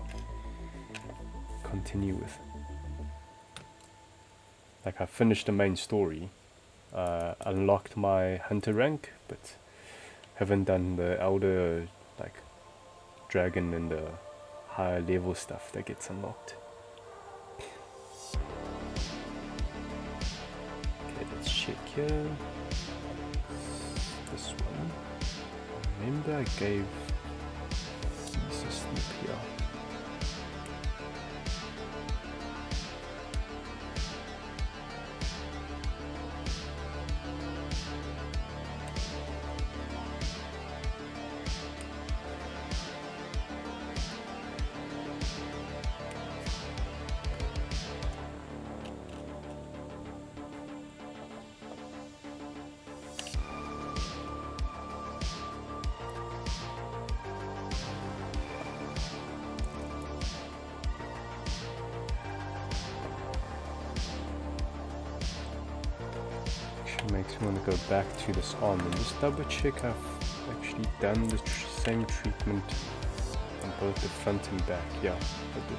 continue with. Like, I finished the main story, unlocked my hunter rank, but haven't done the elder, like, dragon and the higher level stuff that gets unlocked. Okay, let's check here. This one. Remember I gave this a snip here. Makes me want to go back to this arm and just double check I've actually done the same treatment on both the front and back. Yeah, I did.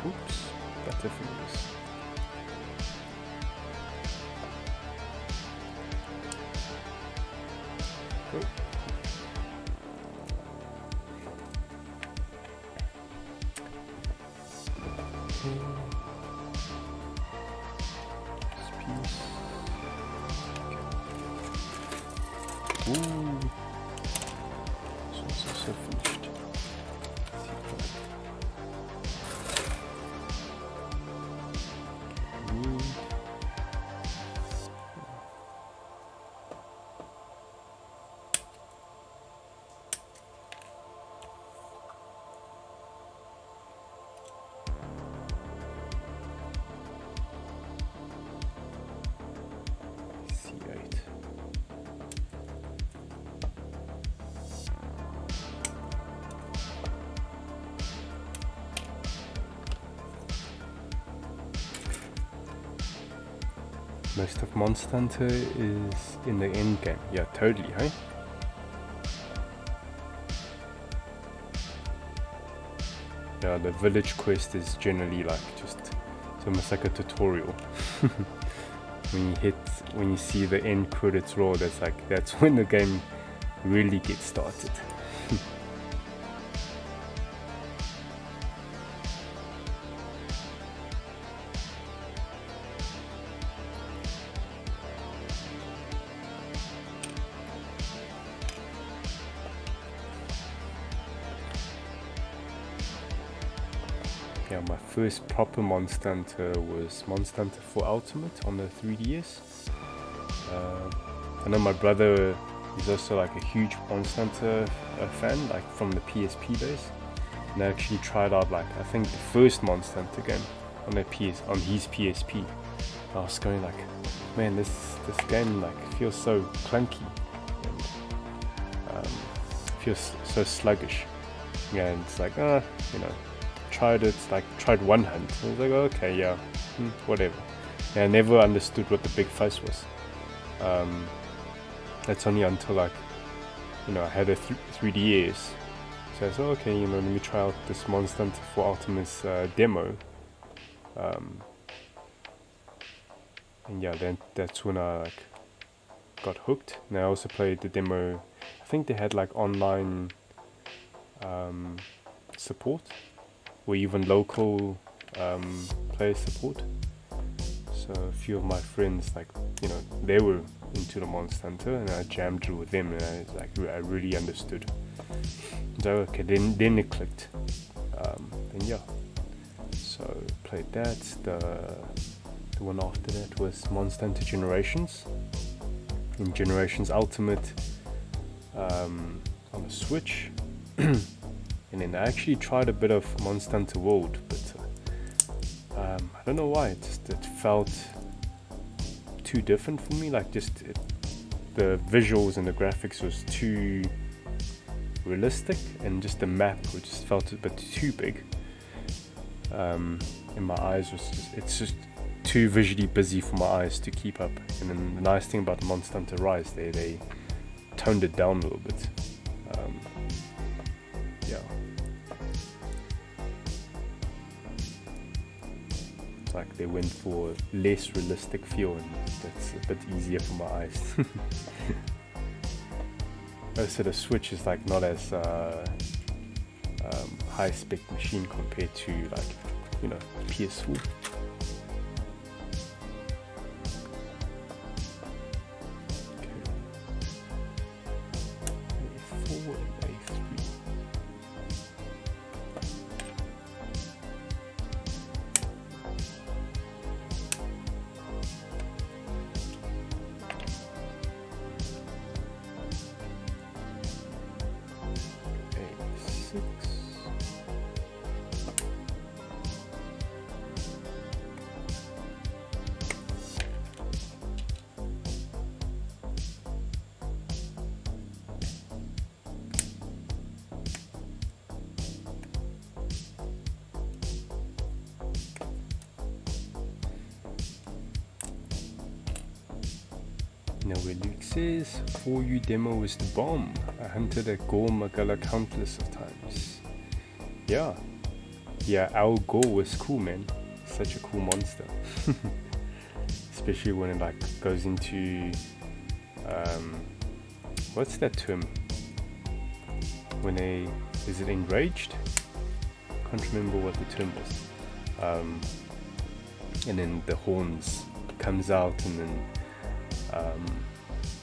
Oops, butterfingers. Oh. Ooh, this one's also finished. Most of Monster Hunter is in the end game. Yeah, totally, hey? Yeah, the village quest is generally like just, it's almost like a tutorial. When you see the end credits roll, that's when the game really gets started. Yeah, my first proper Monster Hunter was Monster Hunter 4 Ultimate on the 3DS. I know my brother is also like a huge Monster Hunter fan, like from the PSP days. And I actually tried out like, I think the first Monster Hunter game on his PSP. I was going like, man, this game like feels so clunky and feels so sluggish. Yeah, and it's like, you know, tried one hunt. I was like, oh, okay, yeah, whatever. Yeah, I never understood what the big fuss was. That's only until like, you know, I had a 3DS So I thought, okay, you know, let me try out this Monster Hunter for Ultimate's demo. And yeah, then that's when I like got hooked. And I also played the demo. I think they had like online support, or even local player support. So a few of my friends, like, you know, they were into the Monster Hunter, and I jammed through with them, and I really understood. So okay, then it clicked. And yeah, so played that. The one after that was Monster Hunter Generations. In Generations Ultimate on the Switch. And then I actually tried a bit of Monster Hunter World, but I don't know why, it felt too different for me. Like the visuals and the graphics was too realistic, and just the map just felt a bit too big. And my eyes it's just too visually busy for my eyes to keep up. And then the nice thing about Monster Hunter Rise, they toned it down a little bit. Yeah. It's like they went for a less realistic feel, and that's a bit easier for my eyes. So the Switch is like not as high spec machine compared to, like, you know, PS4. Now where Luke says, "For you demo was the bomb. I hunted a Gore Magala countless of times." Yeah, our Gore was cool, man. Such a cool monster. Especially when it like goes into what's that term? When is it enraged? Can't remember what the term is. And then the horns comes out, and then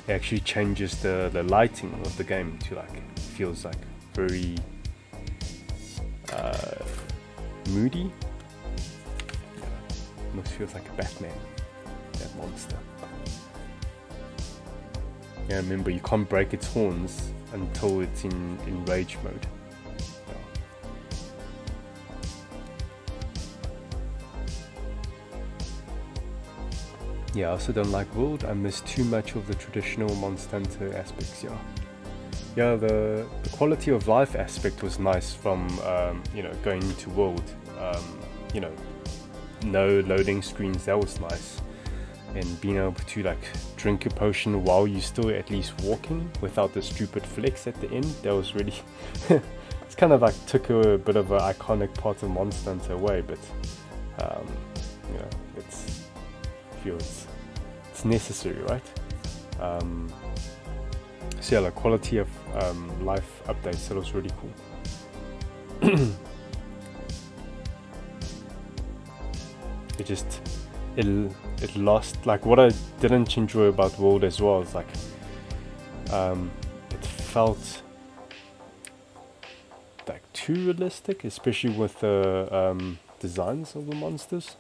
it actually changes the lighting of the game to like, feels like very moody. Yeah, almost feels like a Batman, that monster. Yeah, remember, you can't break its horns until it's in rage mode. Yeah, I also don't like World. I miss too much of the traditional Monster Hunter aspects. Yeah, the quality of life aspect was nice from you know, going into World. You know, no loading screens, that was nice. And being able to like drink a potion while you're still at least walking without the stupid flex at the end, that was really it's kind of like took a bit of an iconic part of Monster Hunter away, but you know, it's necessary, right? So yeah, like quality of life updates, that was really cool. it lost, like, what I didn't enjoy about World as well is like it felt like too realistic, especially with the designs of the monsters.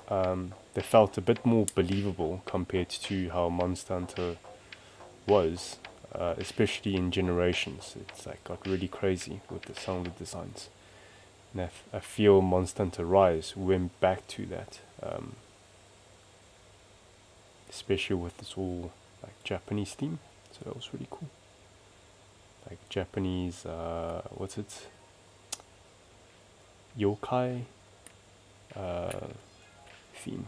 They felt a bit more believable compared to how Monster Hunter was, especially in Generations. It's like got really crazy with some of the designs, and I feel Monster Hunter Rise went back to that, especially with this all like Japanese theme. So that was really cool, like Japanese what's it, yokai theme.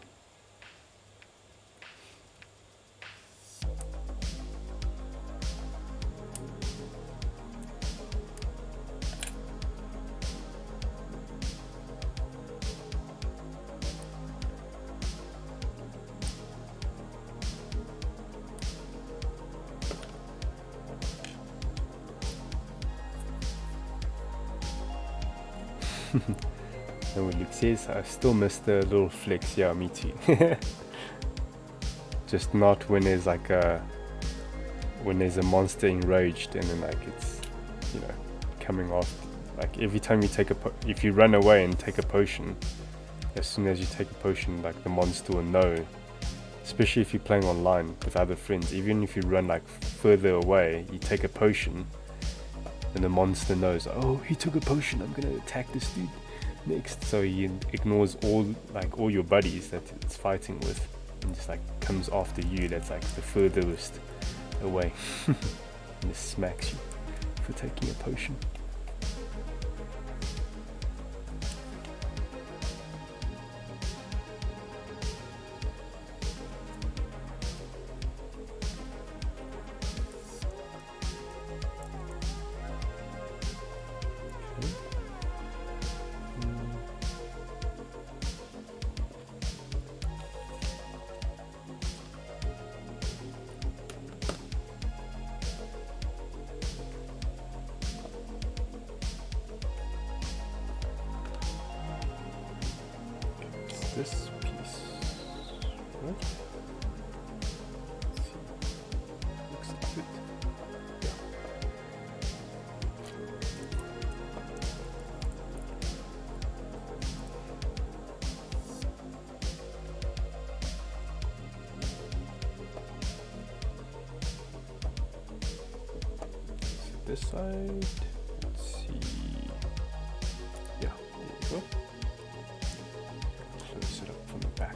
And what Luke says, I still miss the little flicks. Yeah, me too. Just not when there's like when there's a monster enraged and then like it's, you know, coming off. Like every time you take if you run away and take a potion, as soon as you take a potion, like the monster will know. Especially if you're playing online with other friends, even if you run like further away, you take a potion, and the monster knows, oh, he took a potion, I'm gonna attack this dude next. So he ignores all your buddies that it's fighting with, and just like comes after you. That's like the furthest away, and just smacks you for taking a potion. This piece, right? Let's see. Looks good. Yeah. So this side. Let's see. Yeah. There we go. Close it up from the back.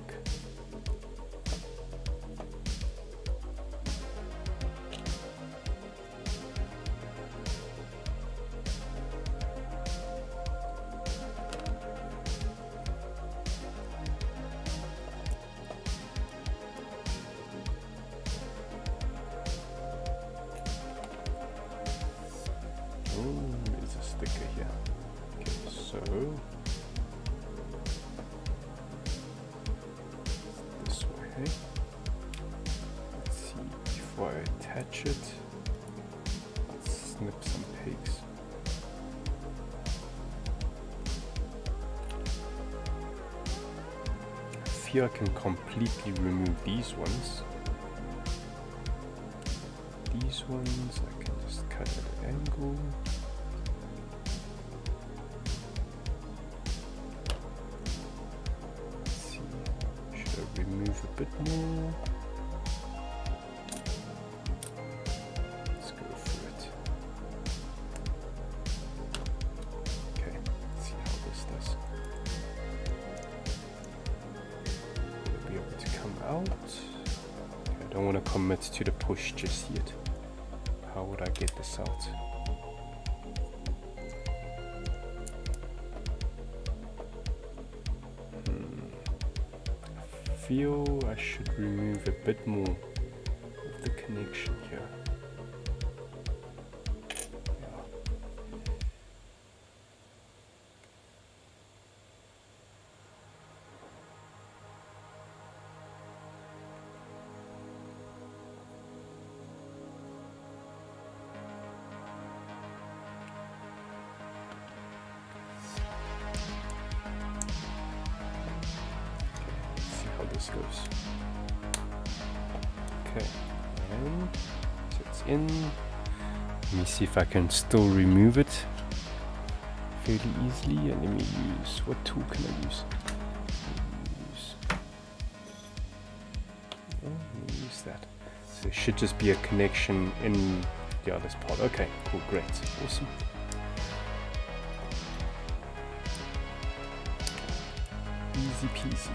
Oh, there's a sticker here. Okay, so let's see, before I attach it, let's snip some pegs. I feel I can completely remove these ones. These ones I can just cut at an angle. Remove a bit more. Let's go for it. Okay, let's see how this does. Will be able to come out? Okay, I don't want to commit to the push just yet. How would I get this out? I feel I should remove a bit more of the connection here. This goes. Okay, and so it's in. Let me see if I can still remove it fairly easily. And let me use, what tool can I use? Let me use that. So it should just be a connection in the other part. Okay, cool, great, awesome. Easy peasy.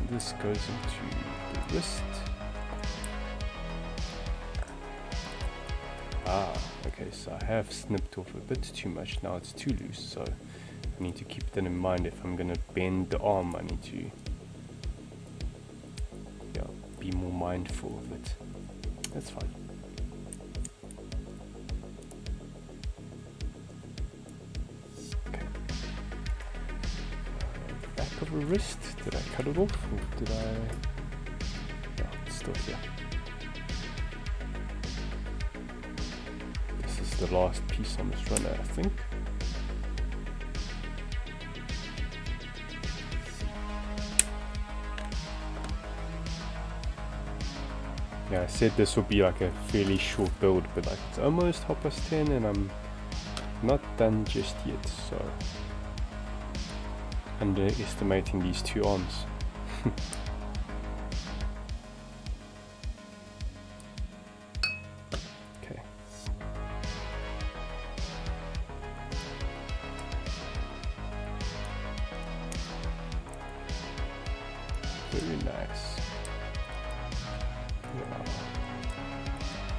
This goes into the wrist. Okay, so I have snipped off a bit too much. Now it's too loose, so I need to keep that in mind. If I'm gonna bend the arm, I need to be more mindful of it. That's fine. Back of a wrist, did I cut it off or did I? No, it's still here. This is the last piece on this runner, I think. Yeah, I said this will be like a fairly short build, but like it's almost 10:30 and I'm not done just yet, so underestimating these two arms. Okay. Very nice.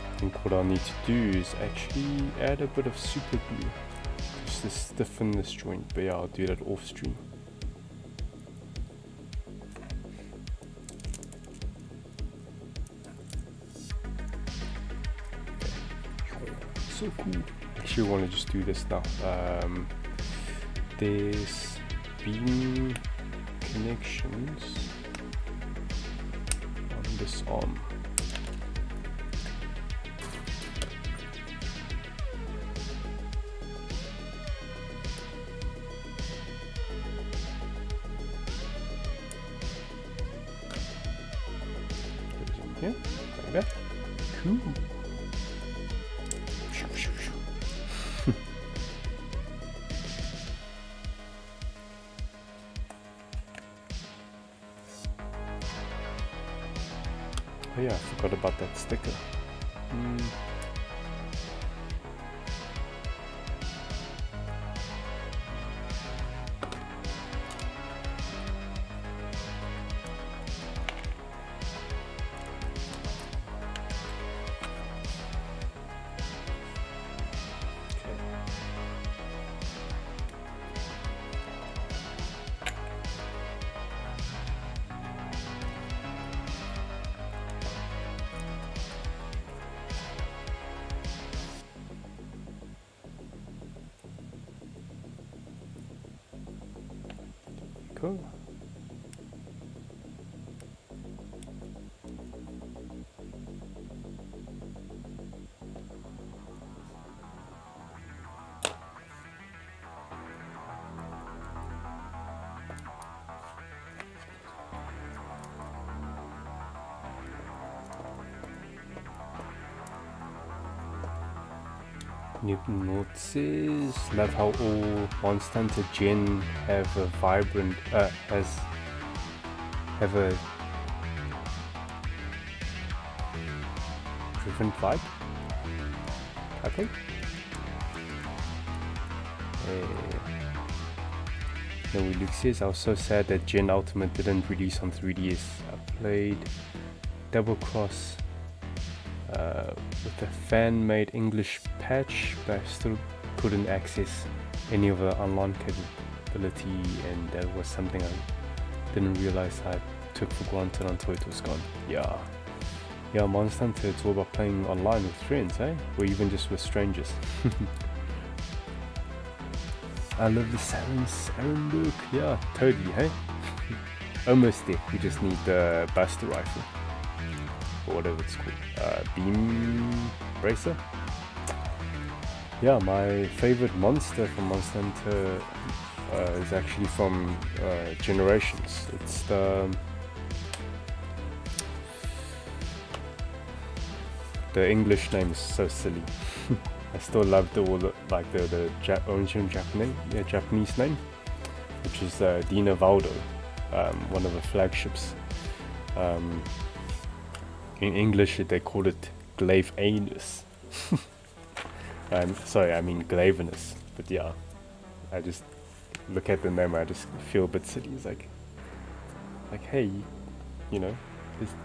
I think what I'll need to do is actually add a bit of super glue just to stiffen this joint, but yeah, I'll do that off stream. Okay. So cool. Actually, I want to just do this now. There's beam connections on this arm. Yeah, like that. Cool. Oh yeah, I forgot about that sticker. Cool. Newton North says, love how all Monster Hunter Gen have a vibrant, have a different vibe, I think. No, Luke says, I was so sad that Gen Ultimate didn't release on 3DS. I played Double Cross with a fan-made English patch, but I still couldn't access any of the online capability, and that was something I didn't realize I took for granted until it was gone. Yeah, Monster Hunter, it's all about playing online with friends, eh? Or even just with strangers. I love the silence, Aaron Luke. Yeah, totally, hey? Almost there. We just need the Buster Rifle, or whatever it's called. Beam Bracer. Yeah, my favorite monster from Monster Hunter is actually from Generations. It's the English name is so silly. I still love the original Japanese name, which is Dina Valdo, one of the flagships. In English they call it Glaive Anus. Sorry, I mean Glavenus, but yeah, I just look at the name, I just feel a bit silly. It's like hey, you know,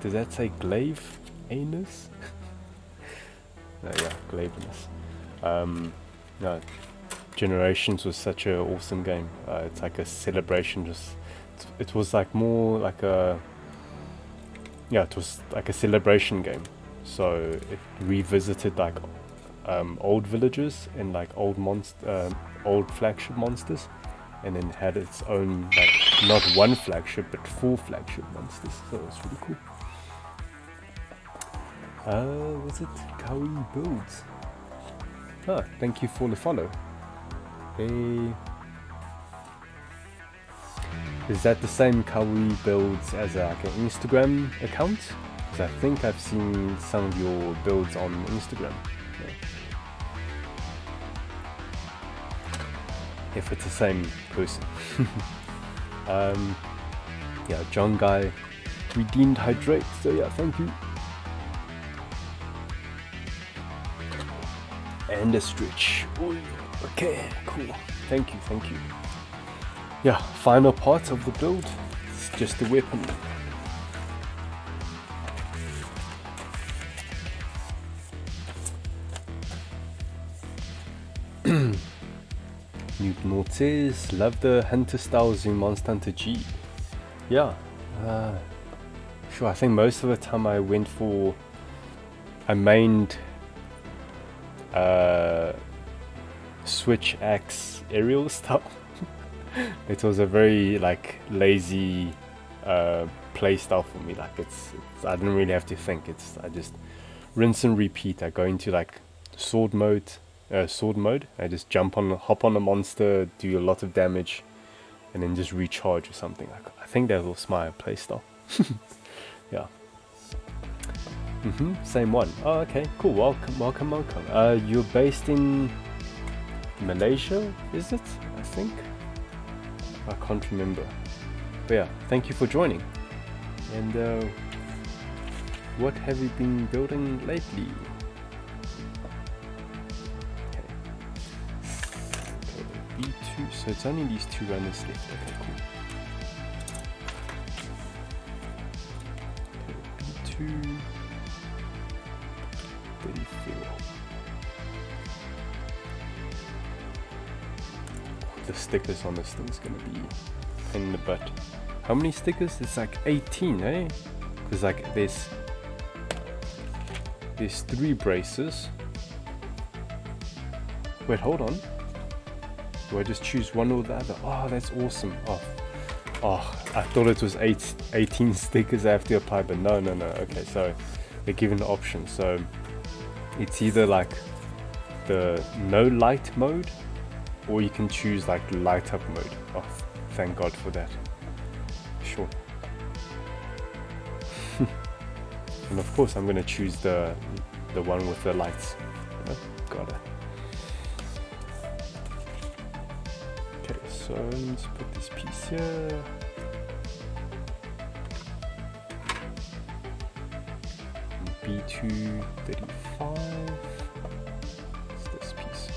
does that say Glaive Anus? Yeah, Glavenus. No, Generations was such an awesome game. It's like a celebration. It was like more like a, yeah, it was like a celebration game. So it revisited like old villages and like old flagship monsters, and then had its own, like, not one flagship but 4 flagship monsters. So it was really cool. Was it Kawi Builds? Ah, thank you for the follow. Hey, is that the same Kawi Builds as like an Instagram account? because I think I've seen some of your builds on Instagram. Yeah. If it's the same person. Yeah, John Guy redeemed hydrate, so yeah, thank you. And a stretch. Ooh, okay, cool. Thank you, thank you. Yeah, final part of the build. It's just a weapon. Newton says, love the hunter styles in Monster Hunter G. Yeah, sure, I think most of the time I mained switch axe aerial style. It was a very like lazy play style for me. Like it's I didn't really have to think. I just rinse and repeat. I go into like sword mode. I just hop on a monster, do a lot of damage, and then just recharge or something. I think that was my playstyle. Yeah. Same one. Oh, okay, cool. Welcome. You're based in Malaysia, is it? I think. I can't remember. But yeah, thank you for joining. And what have you been building lately? B2, so it's only these two runners left. Okay, cool. Okay, B2, 34. The stickers on this thing's gonna be in the butt. How many stickers? It's like 18, eh? Because like there's 3 braces. Wait, hold on. Do I just choose one or the other? Oh, that's awesome. Oh, I thought it was 18 stickers I have to apply, but no. Okay, so they're given options. So it's either like the no light mode, or you can choose like light up mode. Oh, thank God for that. Sure. And of course I'm gonna choose the one with the lights. Oh, got it. So let's put this piece here. B2 35. What's this piece?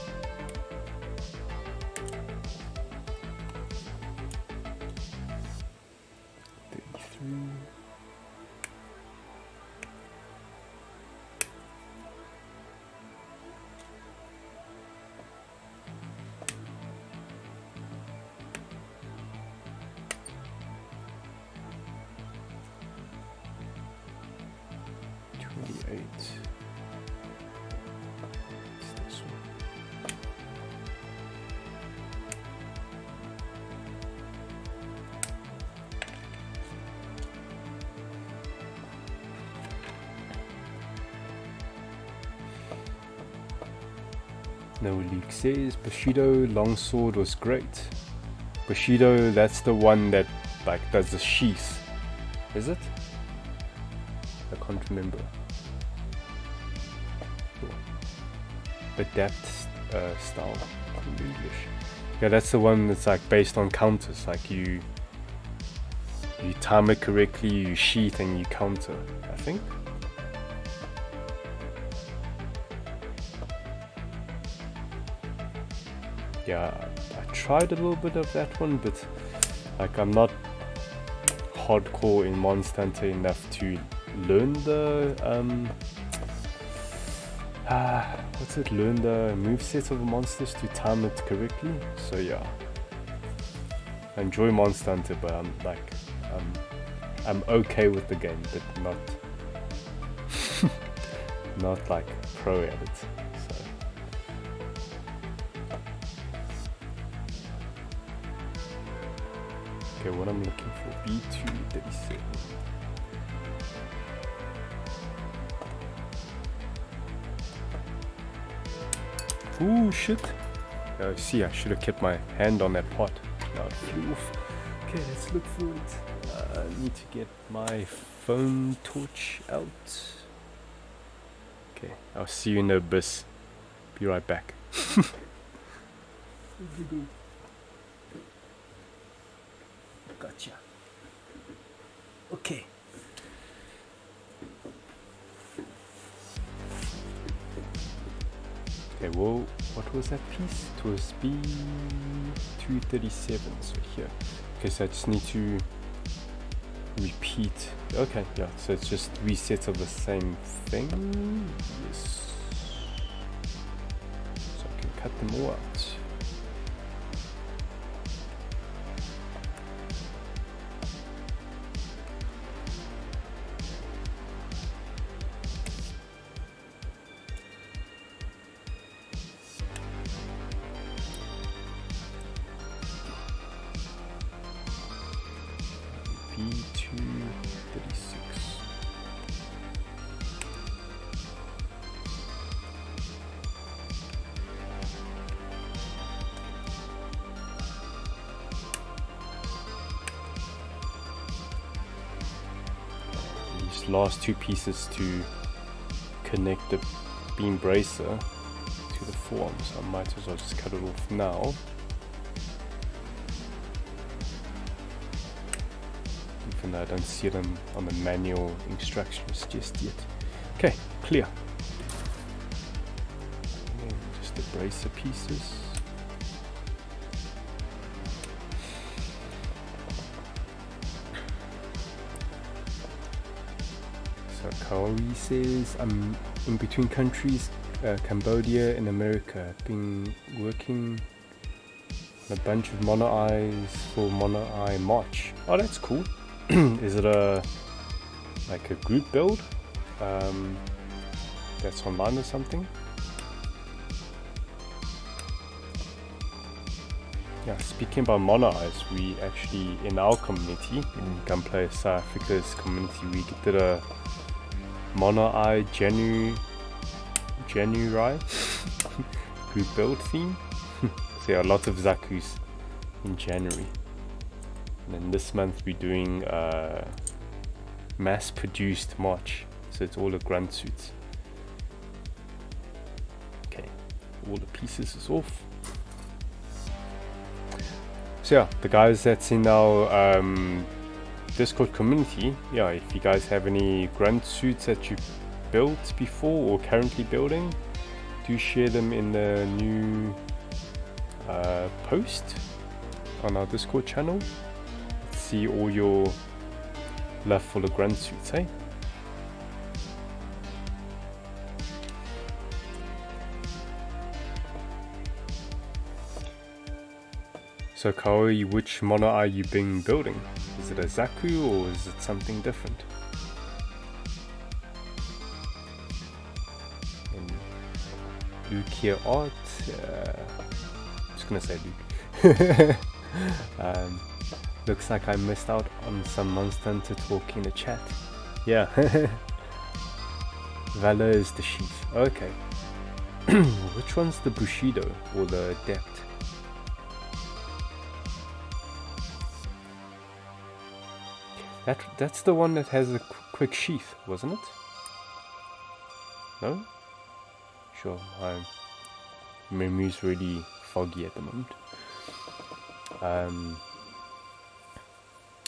No Luke says Bushido longsword was great. Bushido, that's the one that like does the sheath, is it? I can't remember. Adapt style in English. Yeah, that's the one that's like based on counters. Like you time it correctly, you sheath and you counter, I think. Yeah, I tried a little bit of that one, but like I'm not hardcore in Monster Hunter enough to learn the learn the moveset of the monsters to time it correctly. So yeah, I enjoy Monster Hunter, but I'm okay with the game, but not like pro at it. Okay, what I'm looking for, B237. Ooh, shit. Oh, see, I should have kept my hand on that pot. Now it flew off. Okay, let's look for it. I need to get my phone torch out. Okay, I'll see you in the abyss. Be right back. Gotcha. Okay. Okay, well, what was that piece? It was B237, so here. Okay, so I just need to repeat. Okay, yeah, so it's just resets of the same thing. Yes. So I can cut them all out. Last two pieces to connect the beam bracer to the forearm, so I might as well just cut it off now. Even though I don't see them on the manual instructions just yet. Okay, clear. And then just the bracer pieces. Kaori says, I'm in between countries, Cambodia and America. I've been working on a bunch of mono eyes for Mono Eye March. Oh, that's cool. Is it like a group build that's online or something? Yeah, speaking about mono eyes, we actually, in our community, in Gunpla South Africa's community, we did a Mono Eye January group build theme. So yeah, lots of Zakus in January. And then this month we're doing mass produced March. So it's all the grunt suits. Okay, all the pieces is off. So yeah, the guys that's in our Discord community, yeah, if you guys have any grunt suits that you built before or currently building, do share them in the new post on our Discord channel. Let's see all your love for the grunt suits, hey? So Kaori, which mono are you building? Is it a Zaku or is it something different? And Luke here art, I'm just gonna say Luke. Looks like I missed out on some Monster Hunter talk in the chat. Yeah. Valor is the sheath. Okay. Which one's the Bushido or the Adept? That's the one that has a quick sheath, wasn't it? No? Sure, my memory's really foggy at the moment.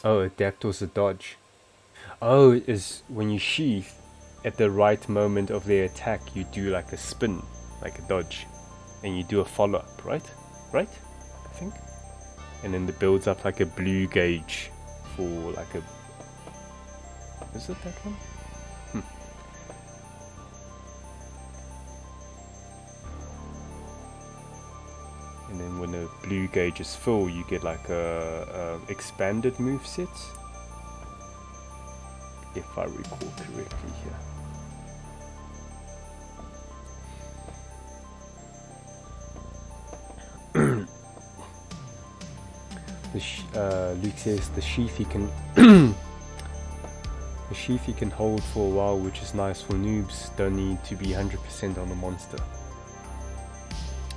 Oh, Adapt was a dodge. Oh, it is when you sheath, at the right moment of their attack, you do like a spin, like a dodge. And you do a follow-up, right? Right? I think? And then it builds up like a blue gauge for like a... Is it that one? And then when the blue gauge is full, you get like a expanded moveset, if I recall correctly here. Luke says the sheath you can the sheath you can hold for a while, which is nice for noobs. Don't need to be 100% on the monster.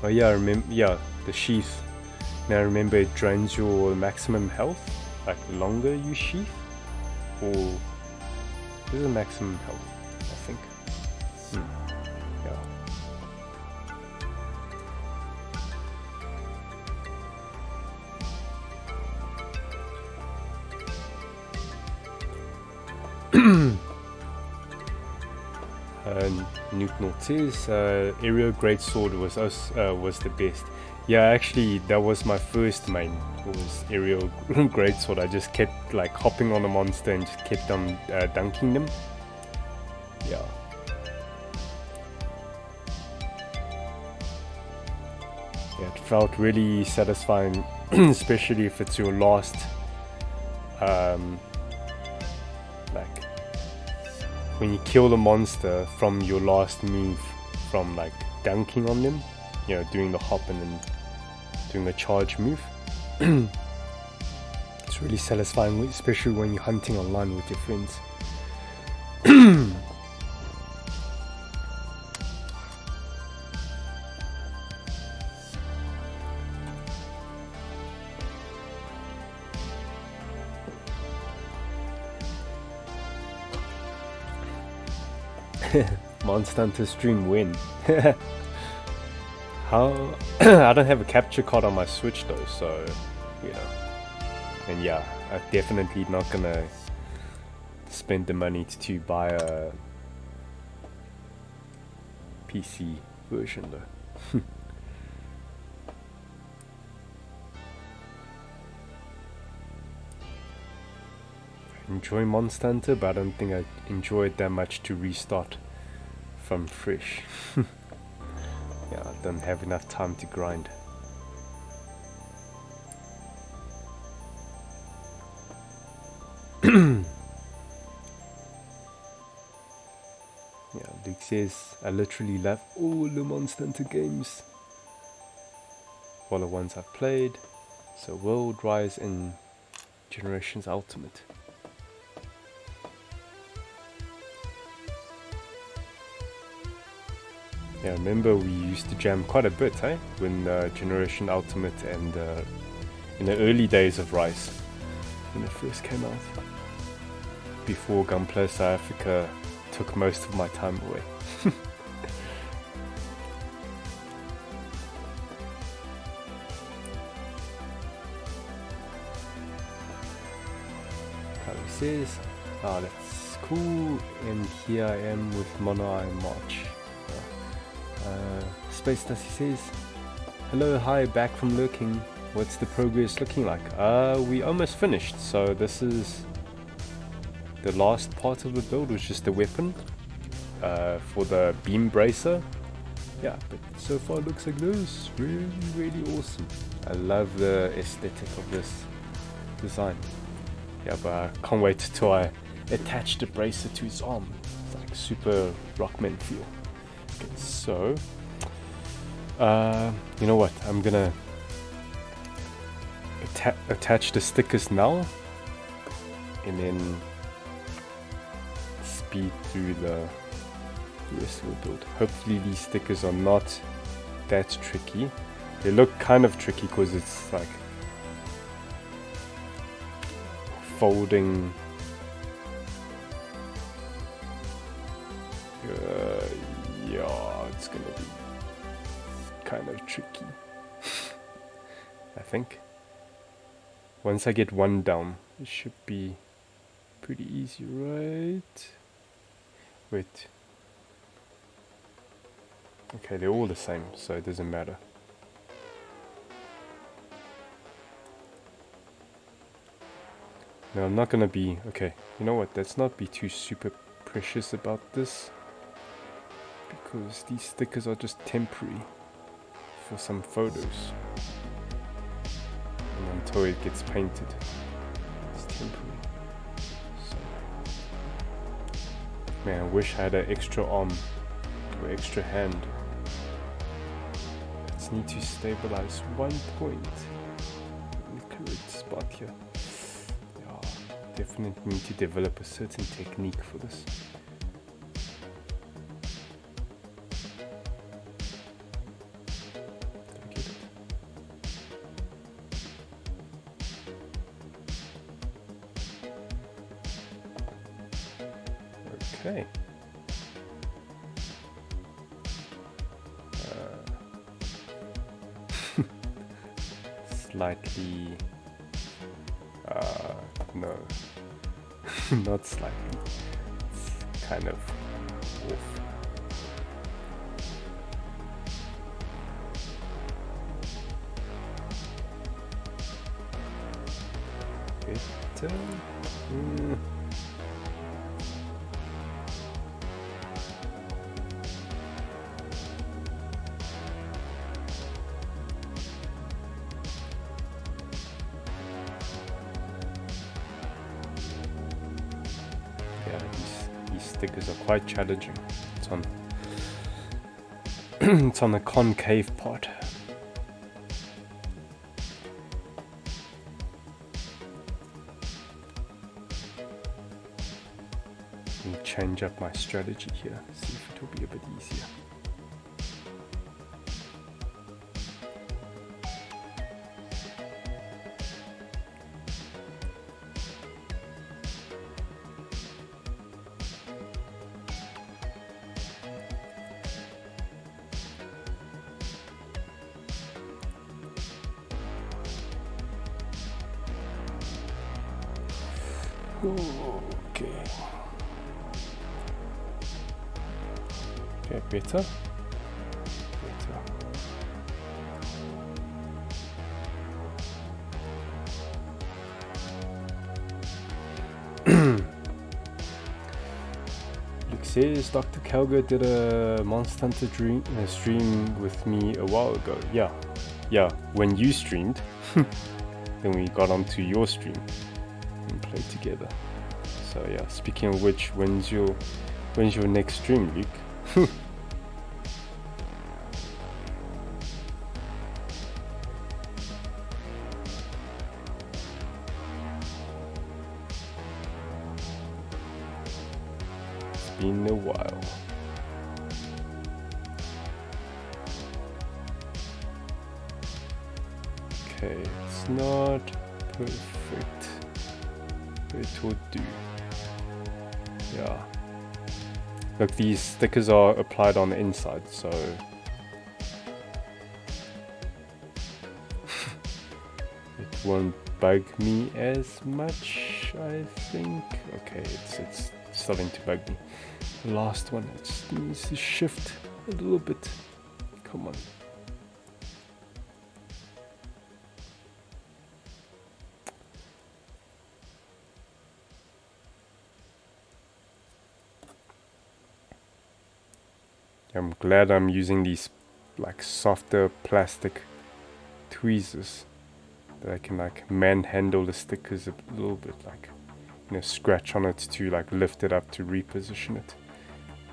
Oh yeah, the sheath. Now remember, it drains your maximum health like longer you sheath, or this is a maximum health, I think. Yeah. Nuke North says aerial greatsword was the best. Yeah, actually that was my first main, was aerial greatsword. I just kept like hopping on a monster and just kept on dunking them. Yeah. Yeah, it felt really satisfying, especially if it's your last like when you kill the monster from your last move, from like dunking on them, you know, doing the hop and then doing the charge move. It's really satisfying, especially when you're hunting online with your friends. Monster Hunter stream win. How? I don't have a capture card on my Switch though, so you know. And yeah, I'm definitely not gonna spend the money to buy a PC version though. Enjoy Monster Hunter, but I don't think I enjoy it that much to restart from fresh. Yeah, I don't have enough time to grind. Yeah, Luke says, I literally love all the Monster Hunter games. All the ones I've played. So World, Rise and Generations Ultimate. Yeah, I remember we used to jam quite a bit, eh? When Generation Ultimate and in the early days of Rise, when it first came out. Before Gunpla South Africa took most of my time away. Kylie says, ah, that's cool, and here I am with Mono Eye March. Space Dusty says, hello, hi, back from lurking. What's the progress looking like? We almost finished, so this is the last part of the build, which is the weapon for the beam bracer. Yeah, but so far it looks like this. Really, really awesome. I love the aesthetic of this design. Yeah, but I can't wait till I attach the bracer to his arm. It's like super Rockman feel. Okay, so you know what, I'm gonna attach the stickers now and then speed through the rest of the build. Hopefully these stickers are not that tricky. They look kind of tricky because it's like folding. Yeah, it's gonna be kind of tricky. I think once I get one down, it should be pretty easy, right? Wait. Okay, they're all the same, so it doesn't matter. No, I'm not gonna be... Okay, you know what? Let's not be too super precious about this, because these stickers are just temporary for some photos. And until it gets painted, it's temporary. So, man, I wish I had an extra arm or extra hand. Let's need to stabilize one point in the correct spot here. Yeah, definitely need to develop a certain technique for this. Okay. Slightly, no, not slightly, it's kind of off. Better. These stickers are quite challenging. It's on it's on the concave part. Let me change up my strategy here, see if it will be a bit easier. Okay. Okay, better. Luke says Dr. Calgo did a Monster Hunter stream with me a while ago. Yeah, when you streamed, then we got onto your stream and played together. So yeah, speaking of which, when's your next stream, Luke? It's been a while. Okay, it's not perfect, but it will do. Yeah. Look, these stickers are applied on the inside, so it won't bug me as much, I think. Okay, it's starting to bug me. The last one, it just needs to shift a little bit. Come on. I'm glad I'm using these like softer plastic tweezers that I can like manhandle the stickers a little bit, like, you know, scratch on it to like lift it up to reposition it.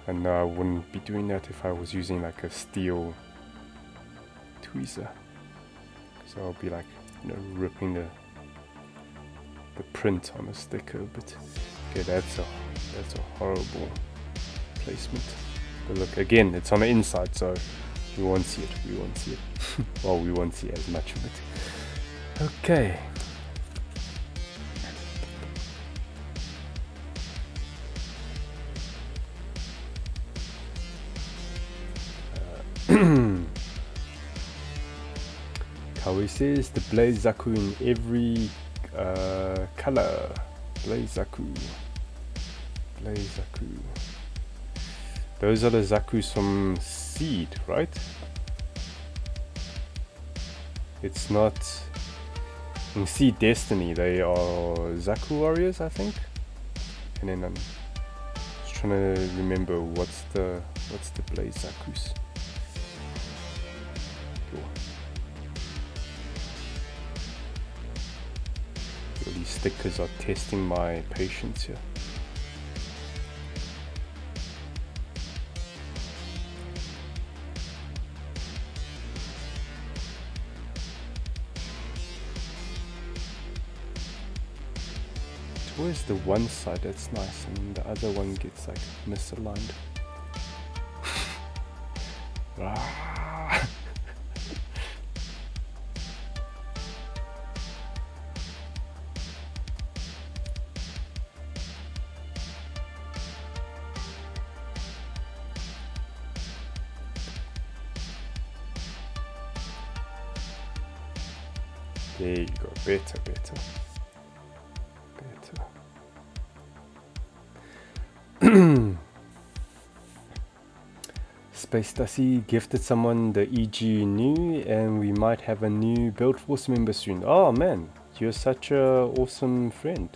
And I wouldn't be doing that if I was using like a steel tweezer, so I'll be like, you know, ripping the print on the sticker a bit. Okay, that's a horrible placement. But look, again, it's on the inside, so we won't see it. Well, we won't see as much of it. Okay. Kawi says the Blaze Zaku in every color. Blaze Zaku. Those are the Zakus from Seed, right? It's not in Seed Destiny. They are Zaku warriors, I think. And then I'm just trying to remember what's the Blaze Zakus. All these stickers are testing my patience here. Where's the one side that's nice and the other one gets like misaligned? There you go, better. Space Dusty gifted someone the EG new, and we might have a new Build Force member soon. Oh man, you're such a awesome friend.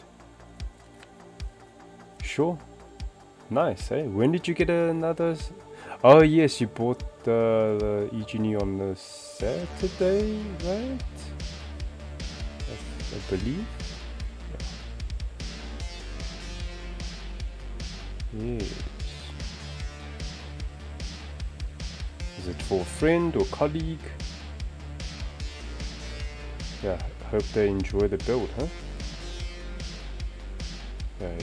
Sure. Nice, eh? When did you get another? Oh yes, you bought the EG new on the Saturday, right? I believe. Yeah. Yes. Is it for a friend or colleague? Yeah, hope they enjoy the build, huh? Yeah,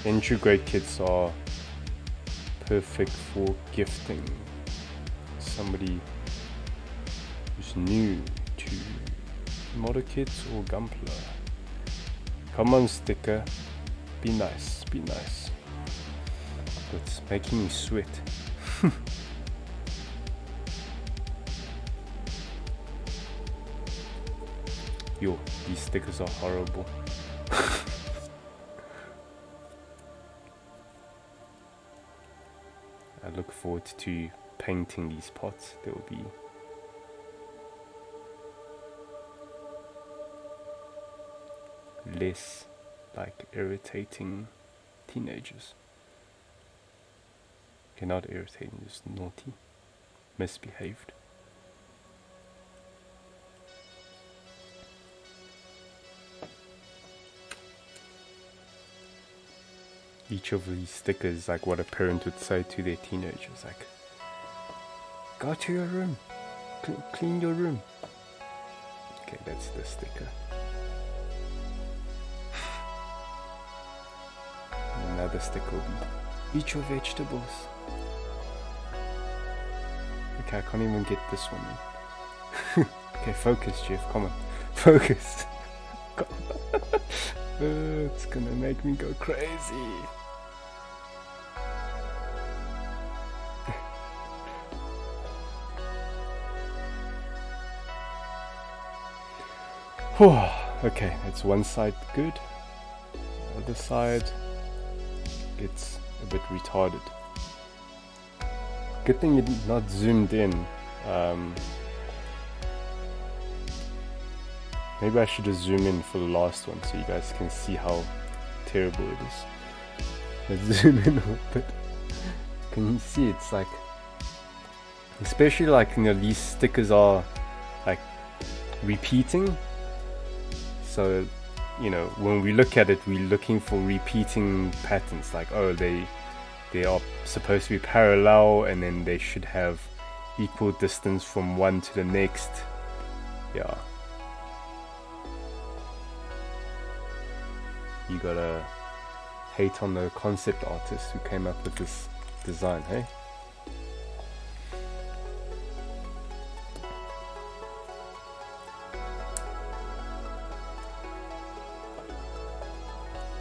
entry grade kits are perfect for gifting somebody who's new to modder kits or Gunpla. Come on, sticker, be nice, be nice. It's making me sweat. Yo, these stickers are horrible. I look forward to painting these pots. They will be less like irritating teenagers. Okay, not irritating, just naughty, misbehaved. Each of these stickers like what a parent would say to their teenagers, like, go to your room, clean your room. Okay, that's the sticker. Another sticker will be, eat your vegetables. Okay, I can't even get this one in. Okay, focus, Jeff, come on, focus. It's gonna make me go crazy. Okay, that's one side good. The other side gets a bit retarded. Good thing you're not zoomed in. Maybe I should just zoom in for the last one so you guys can see how terrible it is. Let's zoom in a bit. Can you see it's like, especially like, you know, these stickers are like repeating. So, you know, when we look at it, we're looking for repeating patterns. Like, oh, they are supposed to be parallel, and then they should have equal distance from one to the next. Yeah. You gotta hate on the concept artist who came up with this design, hey?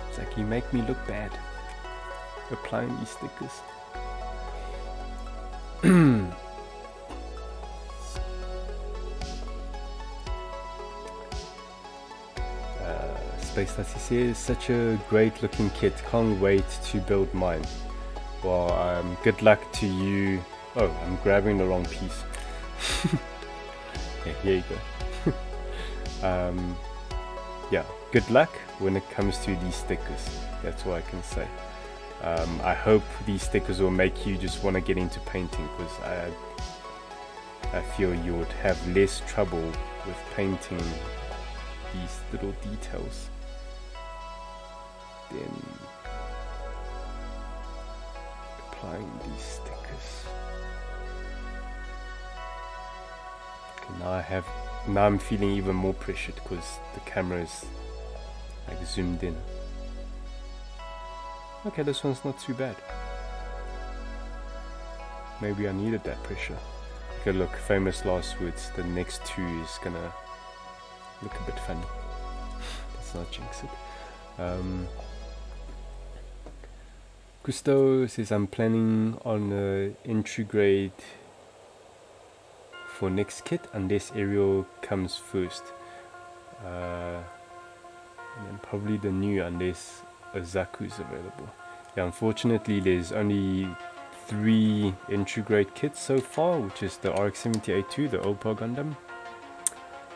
It's like, you make me look bad applying these stickers. Space Lassie says, such a great looking kit, can't wait to build mine. Well, good luck to you. Oh, I'm grabbing the wrong piece. Okay, here you go. Yeah, good luck when it comes to these stickers. That's all I can say. I hope these stickers will make you just want to get into painting, because I feel you would have less trouble with painting these little details than applying these stickers. Okay, now I'm feeling even more pressured because the camera is like zoomed in. Okay, this one's not too bad. Maybe I needed that pressure. Okay, look, famous last words. The next two is gonna look a bit funny. Let's not jinx it. Gusto says, I'm planning on an entry grade for next kit unless Ariel comes first. and then probably the new, unless a Zaku is available. Yeah, unfortunately there's only 3 entry grade kits so far, which is the RX-78-2, the Opal Gundam,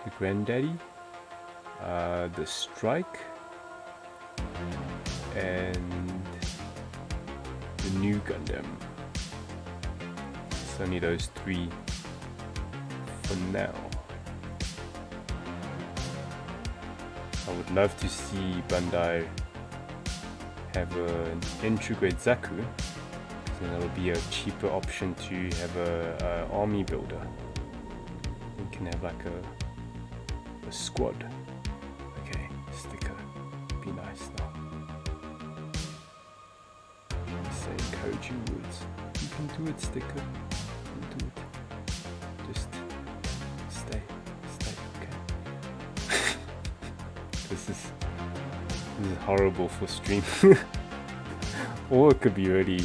the Granddaddy, the Strike, and the new Gundam. It's only those 3 for now. I would love to see Bandai have an entry grade Zaku, because then it'll be a cheaper option to have a army builder. You can have like a squad. Okay, sticker, be nice now. Say encouraging words. You can do it, sticker. You can do it. Just stay, okay. This is horrible for stream. Or it could be really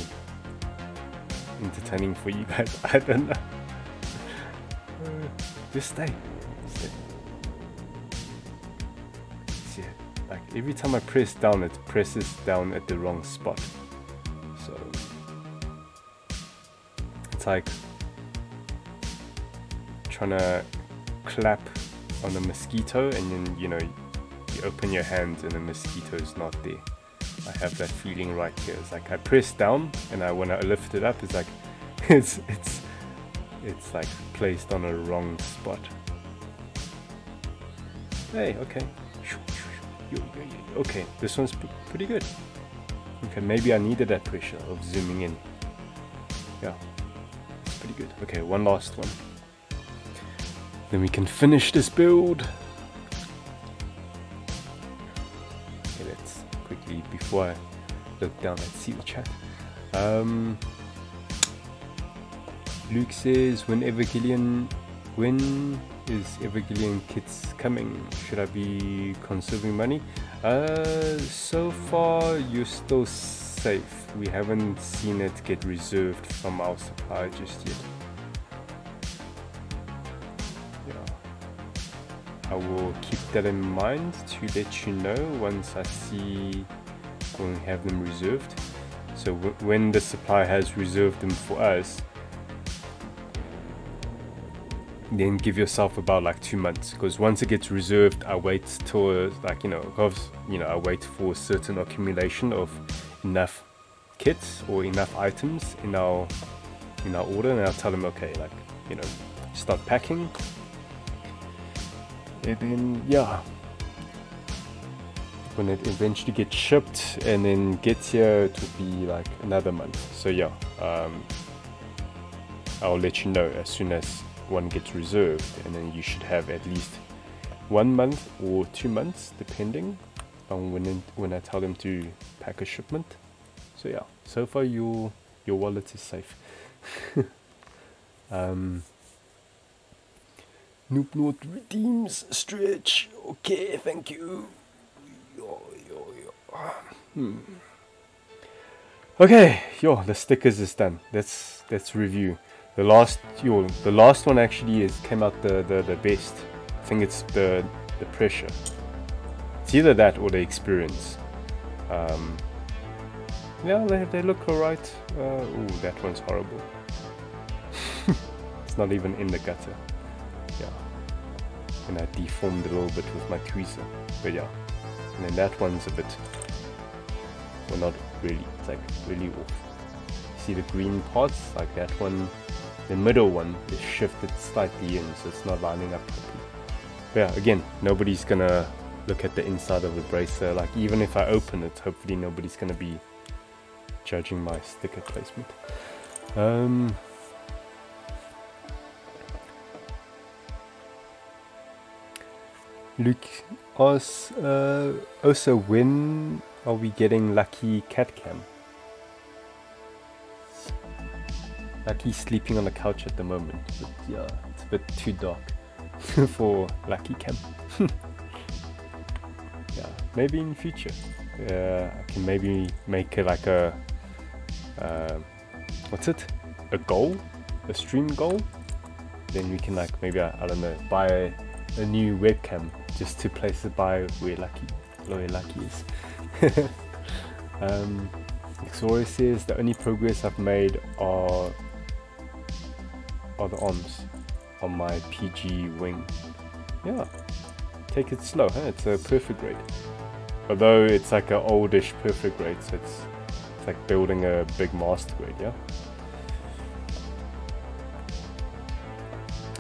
entertaining for you guys. I don't know. Just stay. See, like every time I press down, it presses down at the wrong spot. So it's like trying to clap on a mosquito, and then you open your hands and the mosquito is not there. I have that feeling right here. It's like I press down, and when I lift it up, it's like it's like placed on a wrong spot. Hey, okay. Okay, this one's pretty good. Okay, maybe I needed that pressure of zooming in. Yeah, it's pretty good. Okay, one last one. Then we can finish this build. Okay, let's quickly, before I look down, let's see the chat. Luke says, when is Evangelion kits coming? Should I be conserving money? So far you're still safe. We haven't seen it get reserved from our supplier just yet. Yeah, I will keep that in mind to let you know once I see when we have them reserved. So when the supplier has reserved them for us, then give yourself about like 2 months, because once it gets reserved, I wait till like I wait for a certain accumulation of enough kits or enough items in our order, and I'll tell them, okay, like start packing, and then yeah, when it eventually gets shipped and then gets here, it will be like another month. So yeah, I'll let you know as soon as one gets reserved, and then you should have at least 1 month or 2 months depending on when I tell them to pack a shipment. So yeah, so far your wallet is safe. Noob Note redeems stretch. Okay, thank you. Okay, the stickers is done. Let's review. The last one actually came out the best. I think it's the pressure. It's either that or the experience. Yeah, they look alright. Ooh, that one's horrible. It's not even in the gutter. Yeah, and I deformed a little bit with my tweezer. But yeah, and then that one's a bit, well, not really. It's like really off. See the green parts, like that one. The middle one is shifted slightly in, so it's not lining up properly. But yeah, again, nobody's gonna look at the inside of the bracer. Like even if I open it, hopefully nobody's gonna be judging my sticker placement. Luke asks, also, when are we getting Lucky cat cam? Lucky's sleeping on the couch at the moment, but yeah, it's a bit too dark for Lucky cam. Yeah, maybe in future. I can maybe make it like a what's it? A goal, a stream goal. Then we can like maybe I don't know, buy a new webcam just to place it by where Lucky is. Xora says the only progress I've made are the arms on my PG wing. Yeah, take it slow, huh? It's a perfect grade. Although it's like an oldish perfect grade, so it's like building a big master grade, yeah?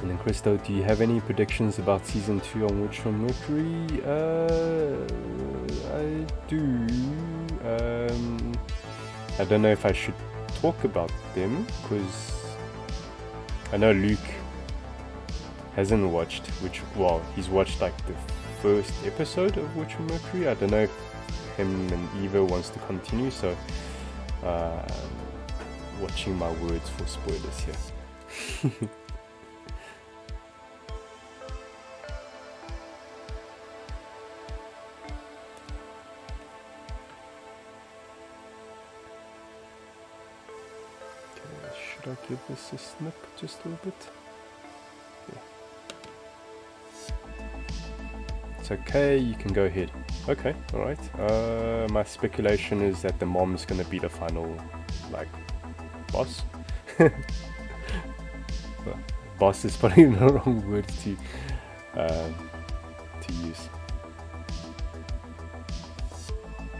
And then Christo, do you have any predictions about season 2 on Witch from Mercury? I do. I don't know if I should talk about them, because I know Luke hasn't watched he's watched like the first episode of Witch from Mercury. I don't know if him and Eva wants to continue, so watching my words for spoilers here. Should I give this a snip just a little bit? Yeah. It's okay, you can go ahead. Okay, alright. My speculation is that the mom's gonna be the final, like, boss. Well, boss is probably the wrong word to use.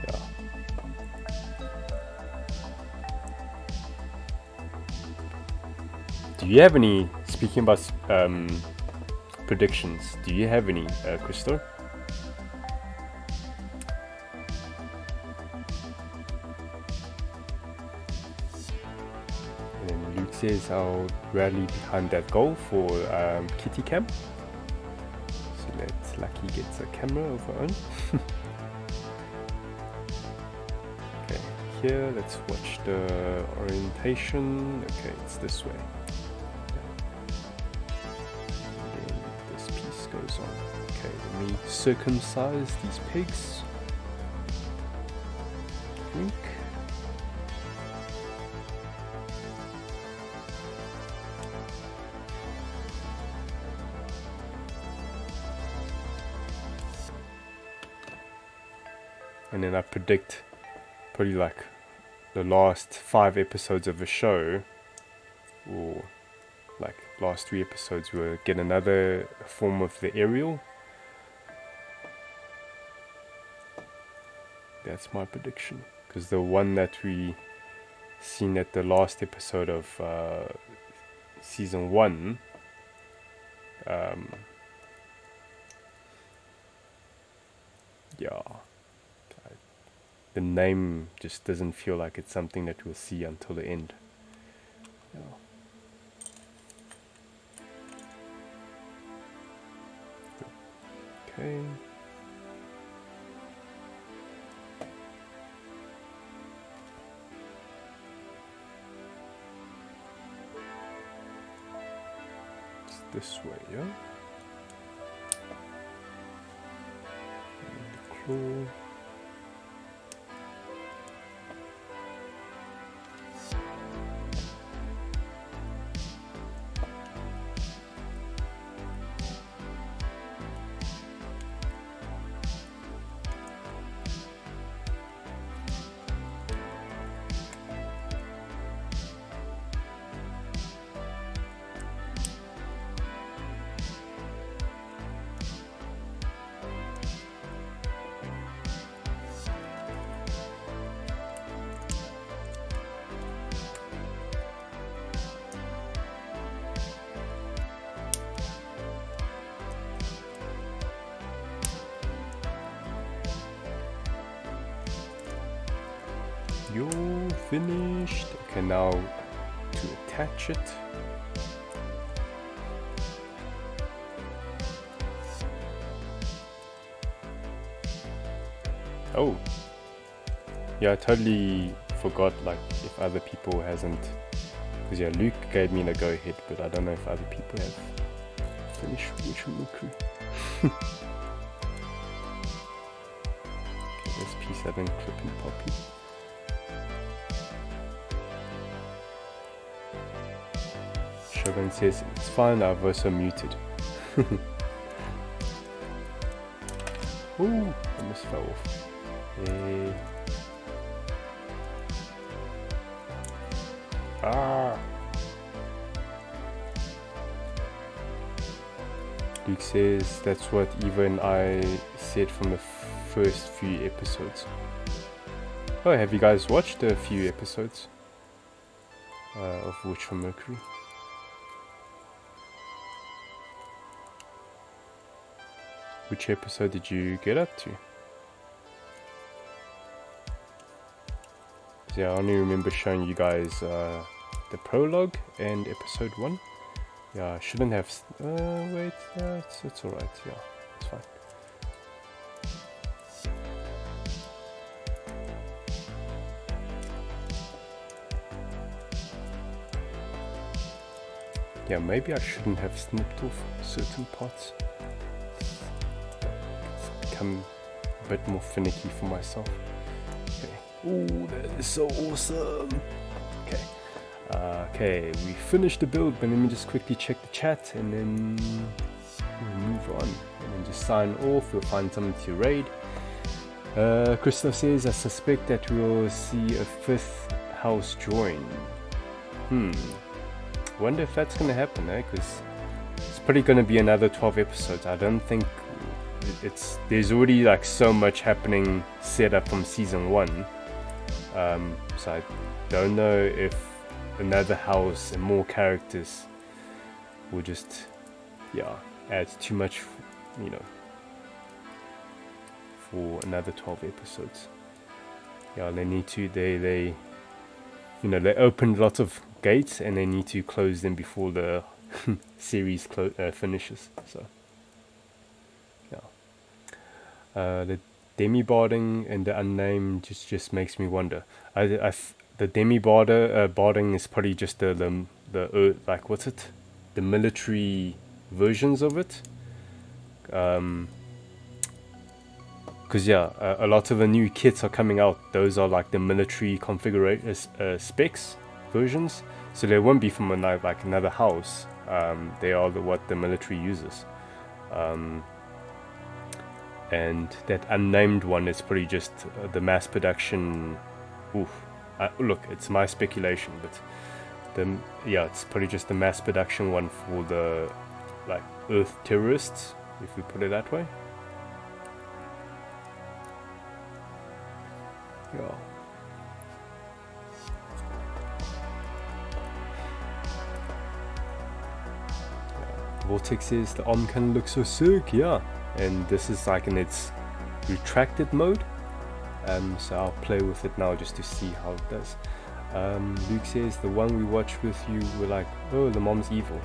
Yeah. Do you have any, speaking about predictions, do you have any, Christo? And then Luke says I'll rally behind that goal for Kitty Cam. So let's Lucky gets a camera of her own. Okay, here let's watch the orientation. Okay, it's this way. Goes on. Okay, let me circumcise these pigs. Drink. And then I predict probably like the last 5 episodes of a show, or like last 3 episodes, we'll get another form of the aerial. That's my prediction, because the one that we seen at the last episode of season 1, yeah, the name just doesn't feel like it's something that we'll see until the end. Yeah. Okay. It's this way, yeah? And the claw. You're finished. Okay, now to attach it. Oh, yeah, I totally forgot, like, if other people hasn't, because yeah, Luke gave me the go ahead, but I don't know if other people have finished Witch from Mercury. Okay, this piece I didn't clip in properly. Shogun says, it's fine, I've also muted. Ooh, almost fell off. Yeah. Ah. Luke says that's what Eva and I said from the first few episodes. Oh, have you guys watched a few episodes of Witch from Mercury? Which episode did you get up to? Yeah, I only remember showing you guys the prologue and episode 1. Yeah, I shouldn't have. Wait, it's alright. Yeah, it's fine. Yeah, maybe I shouldn't have snipped off certain parts. It's become a bit more finicky for myself. Okay. Ooh, that is so awesome. Okay. Okay, we finished the build, but let me just quickly check the chat and then we'll move on. And then just sign off, we'll find something to raid. Christoph says, I suspect that we'll see a 5th house join. Wonder if that's gonna happen, because it's probably gonna be another 12 episodes. I don't think there's already like so much happening set up from season 1. So I don't know if another house and more characters will just add too much, for another 12 episodes. Yeah, they need to they opened lots of gates and they need to close them before the series finishes. So the demi-barding and the unnamed just makes me wonder. The demi-barding is probably just the like, what's it? The military versions of it. Because a lot of the new kits are coming out. Those are like the military configuration specs versions. So they won't be from like another house. They are what the military uses. And that unnamed one is probably just the mass production. Look, it's my speculation, but it's probably just the mass production one for the like Earth terrorists, if we put it that way. Yeah. Vortex says the arm can look so sick, yeah. And this is like in its retracted mode. So I'll play with it now just to see how it does. Luke says the one we watched with you were like, oh, the mom's evil.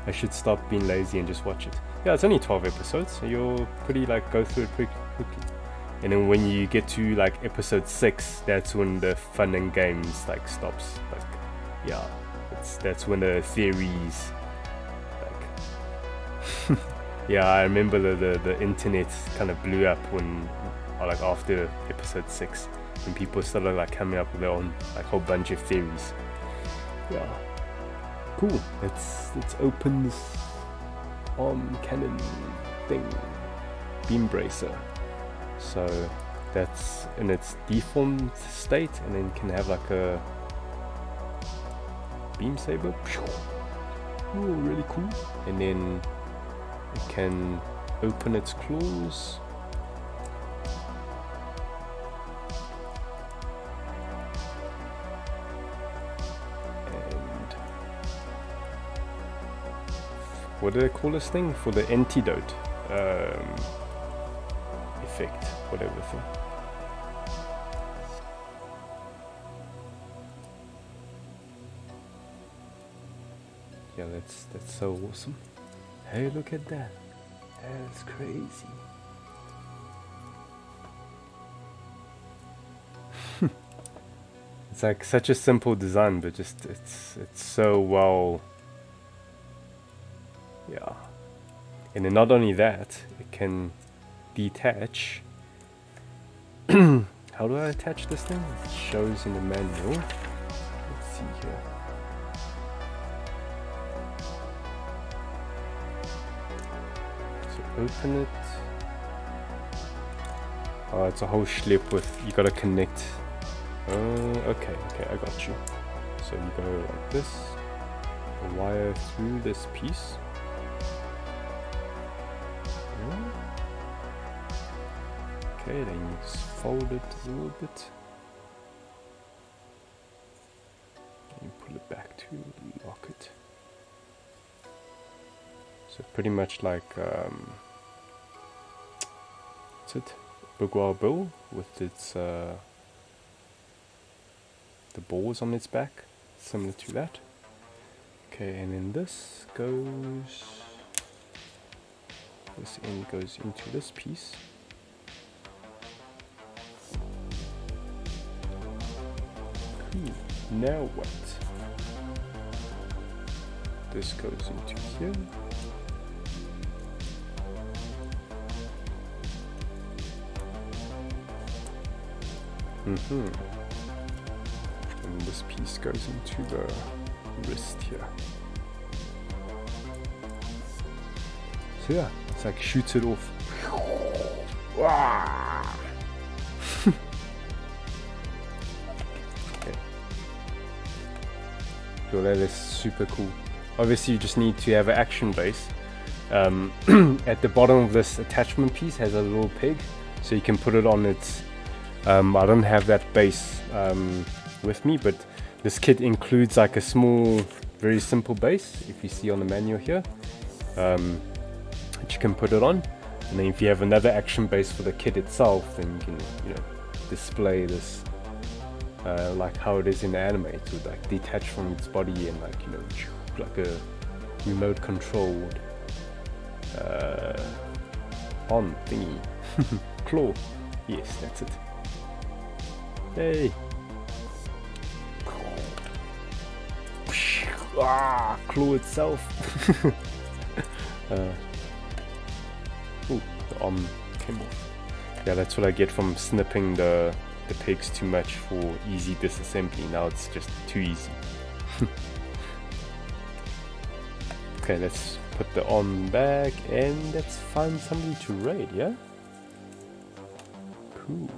I should stop being lazy and just watch it. Yeah, it's only 12 episodes, so you'll pretty like go through it pretty quickly. And then when you get to like episode 6, that's when the fun and games like stops. Like, that's when the theories like yeah, I remember the internet kind of blew up when like after episode 6, when people started like coming up with their own like whole bunch of theories. Yeah, cool. Let's open this arm cannon thing, beam bracer. So that's in its deformed state, and then can have like a beam saber. Oh, really cool. And then it can open its claws. And what do they call this thing? For the antidote effect, whatever thing. Yeah, that's so awesome. Hey, look at that. That's crazy. It's like such a simple design, but just it's so well. Yeah. And then not only that, it can detach. How do I attach this thing? It shows in the manual. Let's see here. So open it, Oh, it's a whole schlep with, you gotta connect. Okay, I got you. So you go like this, a wire through this piece. Okay, then you just fold it a little bit. And you pull it back to lock it. So pretty much like, what's it? Bugwar bill with its, the balls on its back, similar to that. Okay, and then this end goes into this piece. Cool. Now what? This goes into here. And this piece goes into the wrist here. So yeah, it's like shoots it off. Okay. So that is super cool. Obviously you just need to have an action base. At the bottom of this attachment piece has a little peg, so you can put it on its I don't have that base with me, but this kit includes like a small, very simple base, if you see on the manual here, which you can put it on. And then if you have another action base for the kit itself, then you can, you know, display this like how it is in the anime. It would like detach from its body and like, you know, like a remote controlled on thingy. Claw. Yes, that's it. Hey. Claw itself. Ooh, the arm came off. Yeah, that's what I get from snipping the pegs too much for easy disassembly. Now it's just too easy. Okay, let's put the arm back and let's find somebody to raid, yeah? Cool.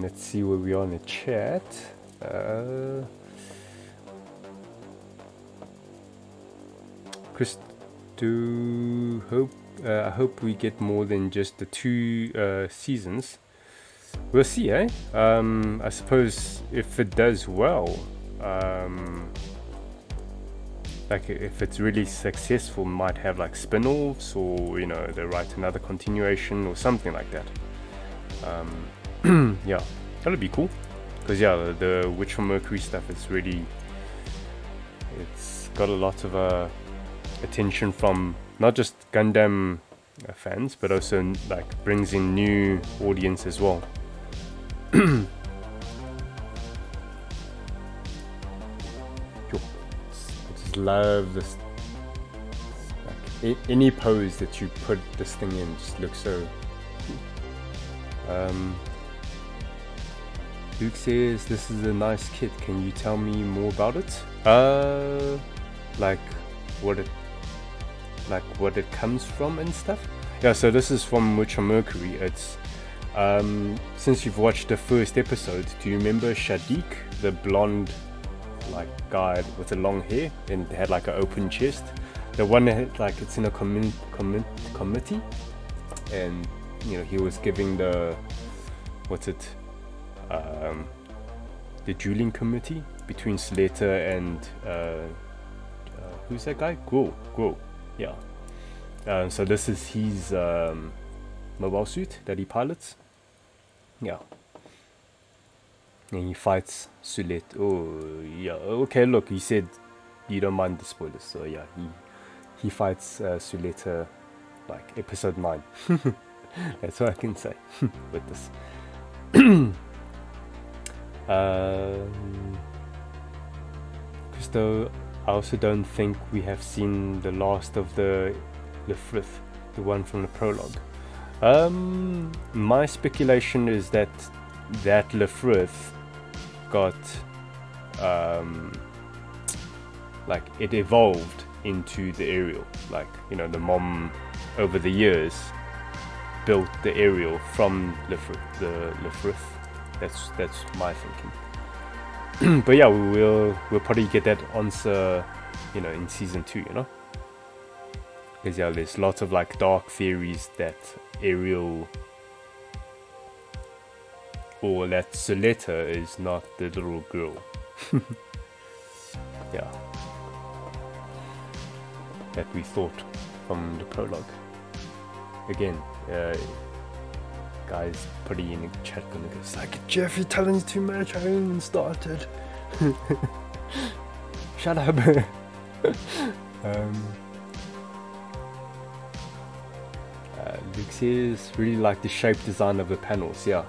Let's see where we are in the chat. Chris, I hope we get more than just the 2 seasons. We'll see, eh? I suppose if it does well, like if it's really successful, might have like spin-offs, or you know, they write another continuation or something like that. Yeah, that'll be cool, because yeah, the Witch from Mercury stuff is really, it's got a lot of attention from not just Gundam fans, but also like brings in new audience as well. I just love this, like any pose that you put this thing in just looks so cool. Luke says, this is a nice kit, can you tell me more about it? Like what it comes from and stuff? Yeah, so this is from Witch from Mercury. It's since you've watched the first episode, do you remember Shadiq, the blonde like guy with the long hair and had like an open chest? The one that had, like, it's in a committee, and you know, he was giving the, what's it, the dueling committee between Slater and who's that guy? Guo. Yeah. So this is his mobile suit that he pilots. Yeah. And he fights Sulet. Oh yeah. Okay, look, he said you don't mind the spoilers, so yeah, he fights Suleta like episode 9. That's what I can say with this. Christo, I also don't think we have seen the last of the Frith, the one from the prologue. My speculation is that Lefrith got like it evolved into the aerial. Like, you know, the mom over the years built the aerial from the Lefrith. That's my thinking. But yeah, we'll probably get that answer, you know, in season 2, you know, because yeah, there's lots of like dark theories that Ariel or that Soletta is not the little girl. Yeah, that we thought from the prologue. Again, guys putting in the chat gonna go, it's like, Jeff, you're telling too much, I haven't even started. Shut up. Luke says, really like the shape design of the panels. Yeah,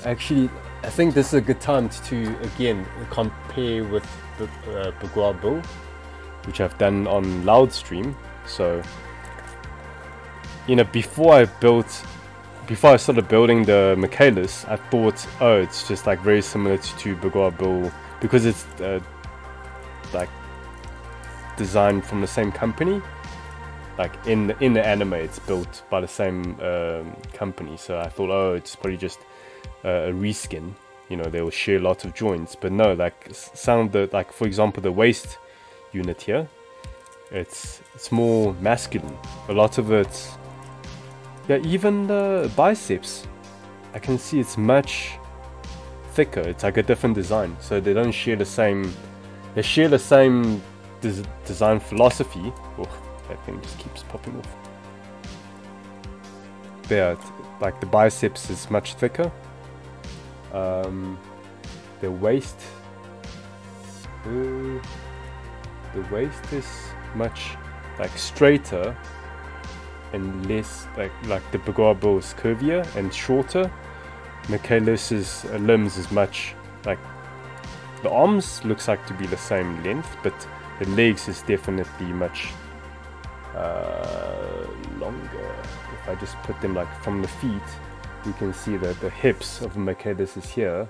actually I think this is a good time to again compare with the Bourgeois build, which I've done on BuildStream. So, you know, before I started building the Michaelis, I thought, oh, it's just like very similar to Bourgeois build because it's like designed from the same company. Like in the anime, it's built by the same company. So I thought, oh, it's probably just a reskin. You know, they will share lots of joints. But no, like some of the, like for example, the waist unit here, it's more masculine. A lot of it, yeah, even the biceps, I can see it's much thicker. It's like a different design. So they don't share the same. They share the same design philosophy. Oh, that thing just keeps popping off. But yeah, like the biceps is much thicker. The waist is much like straighter and less like the Bourgeois bull is curvier and shorter. Michaelis's limbs is much like the arms looks like to be the same length, but the legs is definitely much longer. If I just put them like from the feet, you can see that the hips of Michaelis is here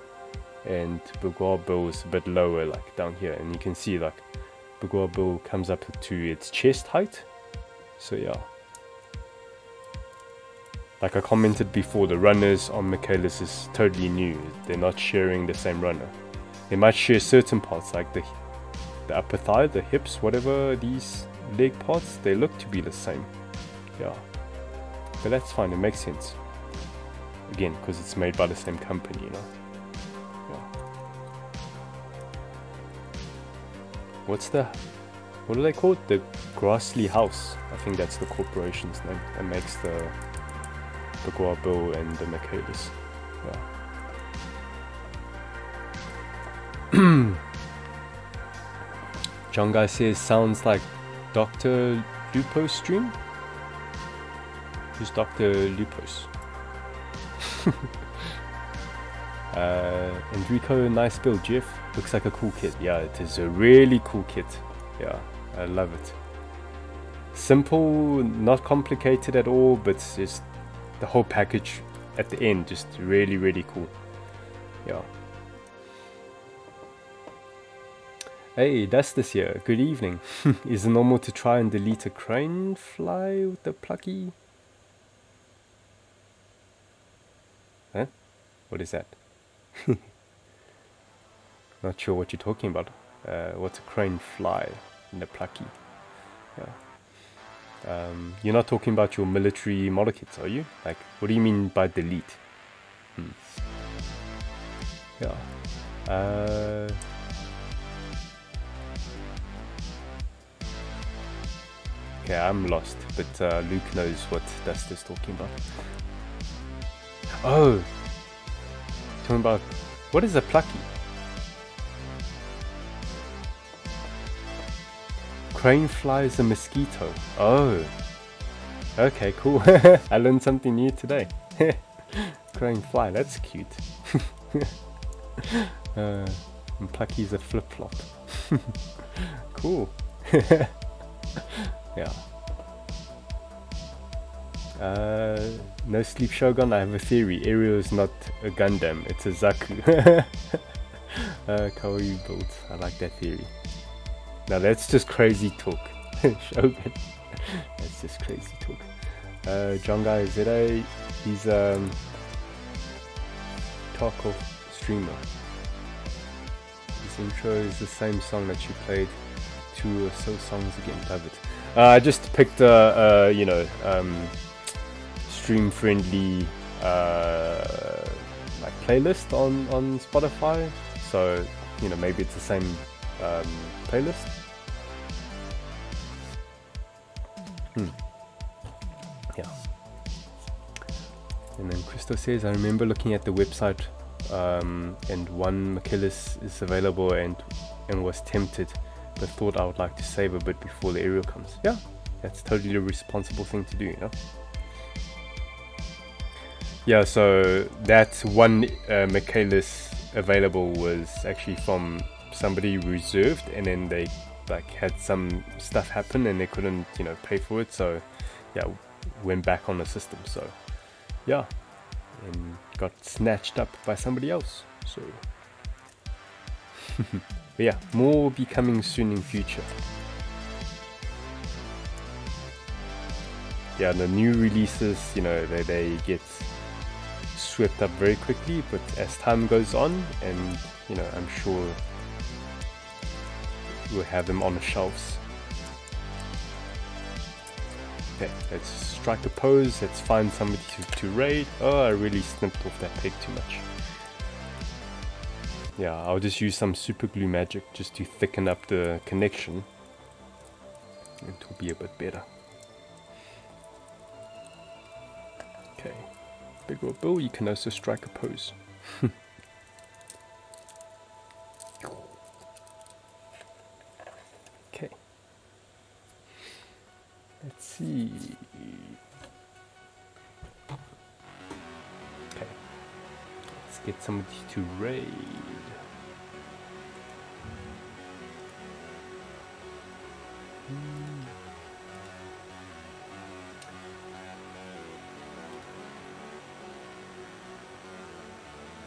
and Bourgeois bull is a bit lower, like down here, and you can see like Bourgeois bull comes up to its chest height. So yeah, like I commented before, the runners on Michaelis is totally new. They're not sharing the same runner. They might share certain parts like the upper thigh, the hips, whatever these leg parts, they look to be the same. Yeah, but that's fine, it makes sense. Again, because it's made by the same company, you know. Yeah. What do they call it? The Grassley House. I think that's the corporation's name that makes the Bourgeois bull and the Michaelis. Yeah. John Guy says, sounds like Dr. Lupo's stream? Who's Dr. Lupos? Enrico, nice build, Jeff. Looks like a cool kit. Yeah, it is a really cool kit. Yeah, I love it. Simple, not complicated at all, but just the whole package at the end, just really, really cool. Yeah. Hey, that's this year. Good evening. Is it normal to try and delete a crane fly with the plucky? Huh? What is that? Not sure what you're talking about. What's a crane fly in the plucky? Yeah. You're not talking about your military model kits, are you? Like, what do you mean by delete? Yeah. Okay, I'm lost, but Luke knows what Duster's talking about. Oh! Talking about... What is a plucky? Crane fly is a mosquito. Oh! Okay, cool. I learned something new today. Crane fly, that's cute. And plucky is a flip-flop. Cool. Yeah. No sleep Shogun, I have a theory. Ariel is not a Gundam, it's a Zaku. Kawaii build. I like that theory. Now that's just crazy talk. Shogun. That's just crazy talk. John Guy ZA, he's Tarkov streamer. This intro is the same song that you played 2 or so songs again. Love it. I just picked a you know, stream friendly like playlist on Spotify, so you know, maybe it's the same playlist. Yeah. And then Christo says, I remember looking at the website and one Michaelis is available and was tempted, but thought I would like to save a bit before the aerial comes. Yeah, that's totally a responsible thing to do, you know. Yeah, so that one Michaelis available was actually from somebody reserved, and then they like had some stuff happen and they couldn't, you know, pay for it, so yeah, went back on the system. So yeah, and got snatched up by somebody else. So but yeah, more will be coming soon in future. Yeah, the new releases, you know, they get swept up very quickly, but as time goes on, and you know, I'm sure we'll have them on the shelves. Okay, let's strike a pose, let's find somebody to raid. Oh, I really snipped off that peg too much. Yeah, I'll just use some super glue magic just to thicken up the connection. It will be a bit better. Okay, Big Roll Bill, you can also strike a pose. Okay. Let's see. Okay. Let's get somebody to raid.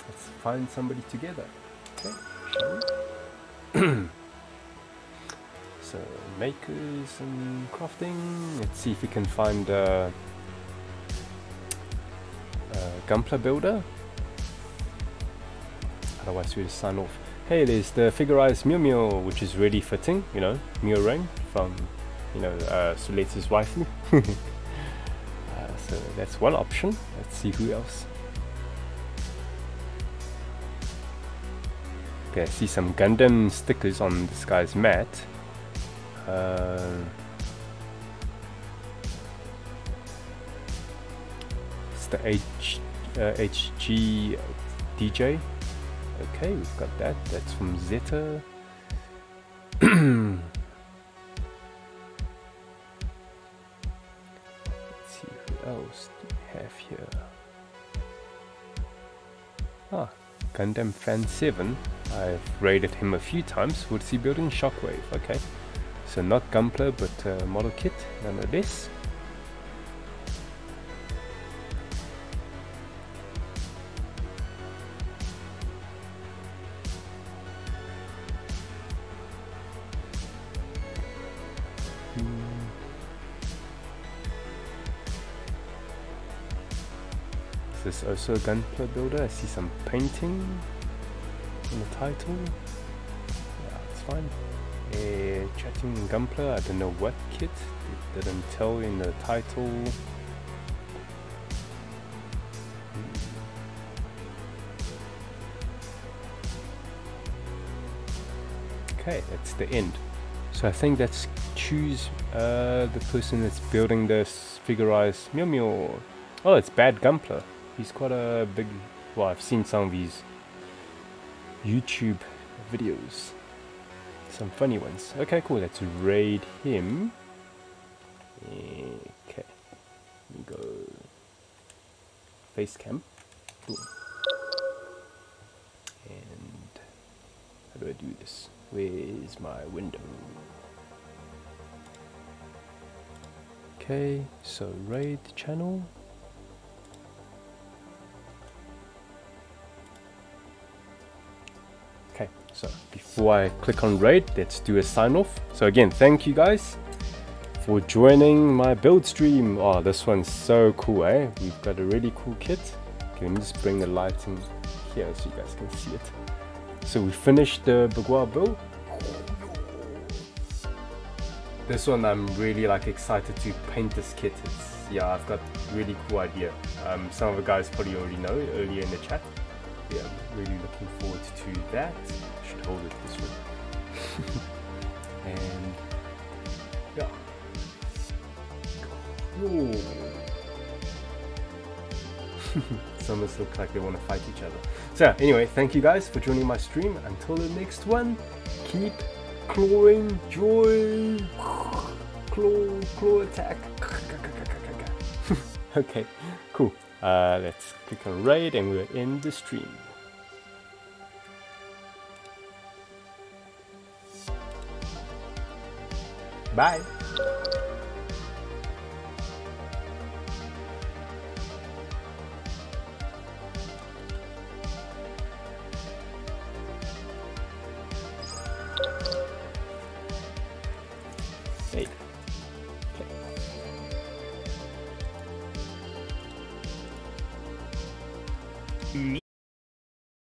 Let's find somebody together. Okay, shall we? So, makers and crafting. Let's see if we can find Gunpla builder. Otherwise, we'll just sign off. Hey, there's the figurized Mew, which is really fitting. You know, Mew Rain from, you know, Sulet's waifu. So that's one option. Let's see who else. Okay, I see some Gundam stickers on this guy's mat. It's the HG DJ. Okay, we've got that. That's from Zeta. Let's see who else do we have here. Ah, Gundam Fan 7. I've raided him a few times. What's he building? Shockwave. Okay. So not Gunpla, but model kit, nonetheless. Is this also a Gunpla builder? I see some painting in the title. Yeah, it's fine. Chatting Gunpla, I don't know what kit, it didn't tell in the title. Okay, that's the end. So I think that's choose the person that's building this figurized Mew. Oh, it's Bad Gunpla. He's quite a big, well, I've seen some of his YouTube videos. Some funny ones. Okay, cool. Let's raid him. Okay. Let me go. Face cam. Boom. And how do I do this? Where's my window? Okay, so raid channel. Okay, So before I click on raid, let's do a sign off. So again, thank you guys for joining my build stream. Oh, this one's so cool, eh? We've got a really cool kit. Okay, let me just bring the lighting here so you guys can see it. So we finished the Bagua build. This one I'm really like excited to paint this kit. Yeah, I've got really cool idea. Some of the guys probably already know earlier in the chat. Yeah, I'm really looking forward to that. I should hold it this way. And yeah. Some of us look like they want to fight each other. So anyway, thank you guys for joining my stream. Until the next one, keep clawing joy. Claw attack. Okay, cool. Let's click on raid and we're in the stream. Bye.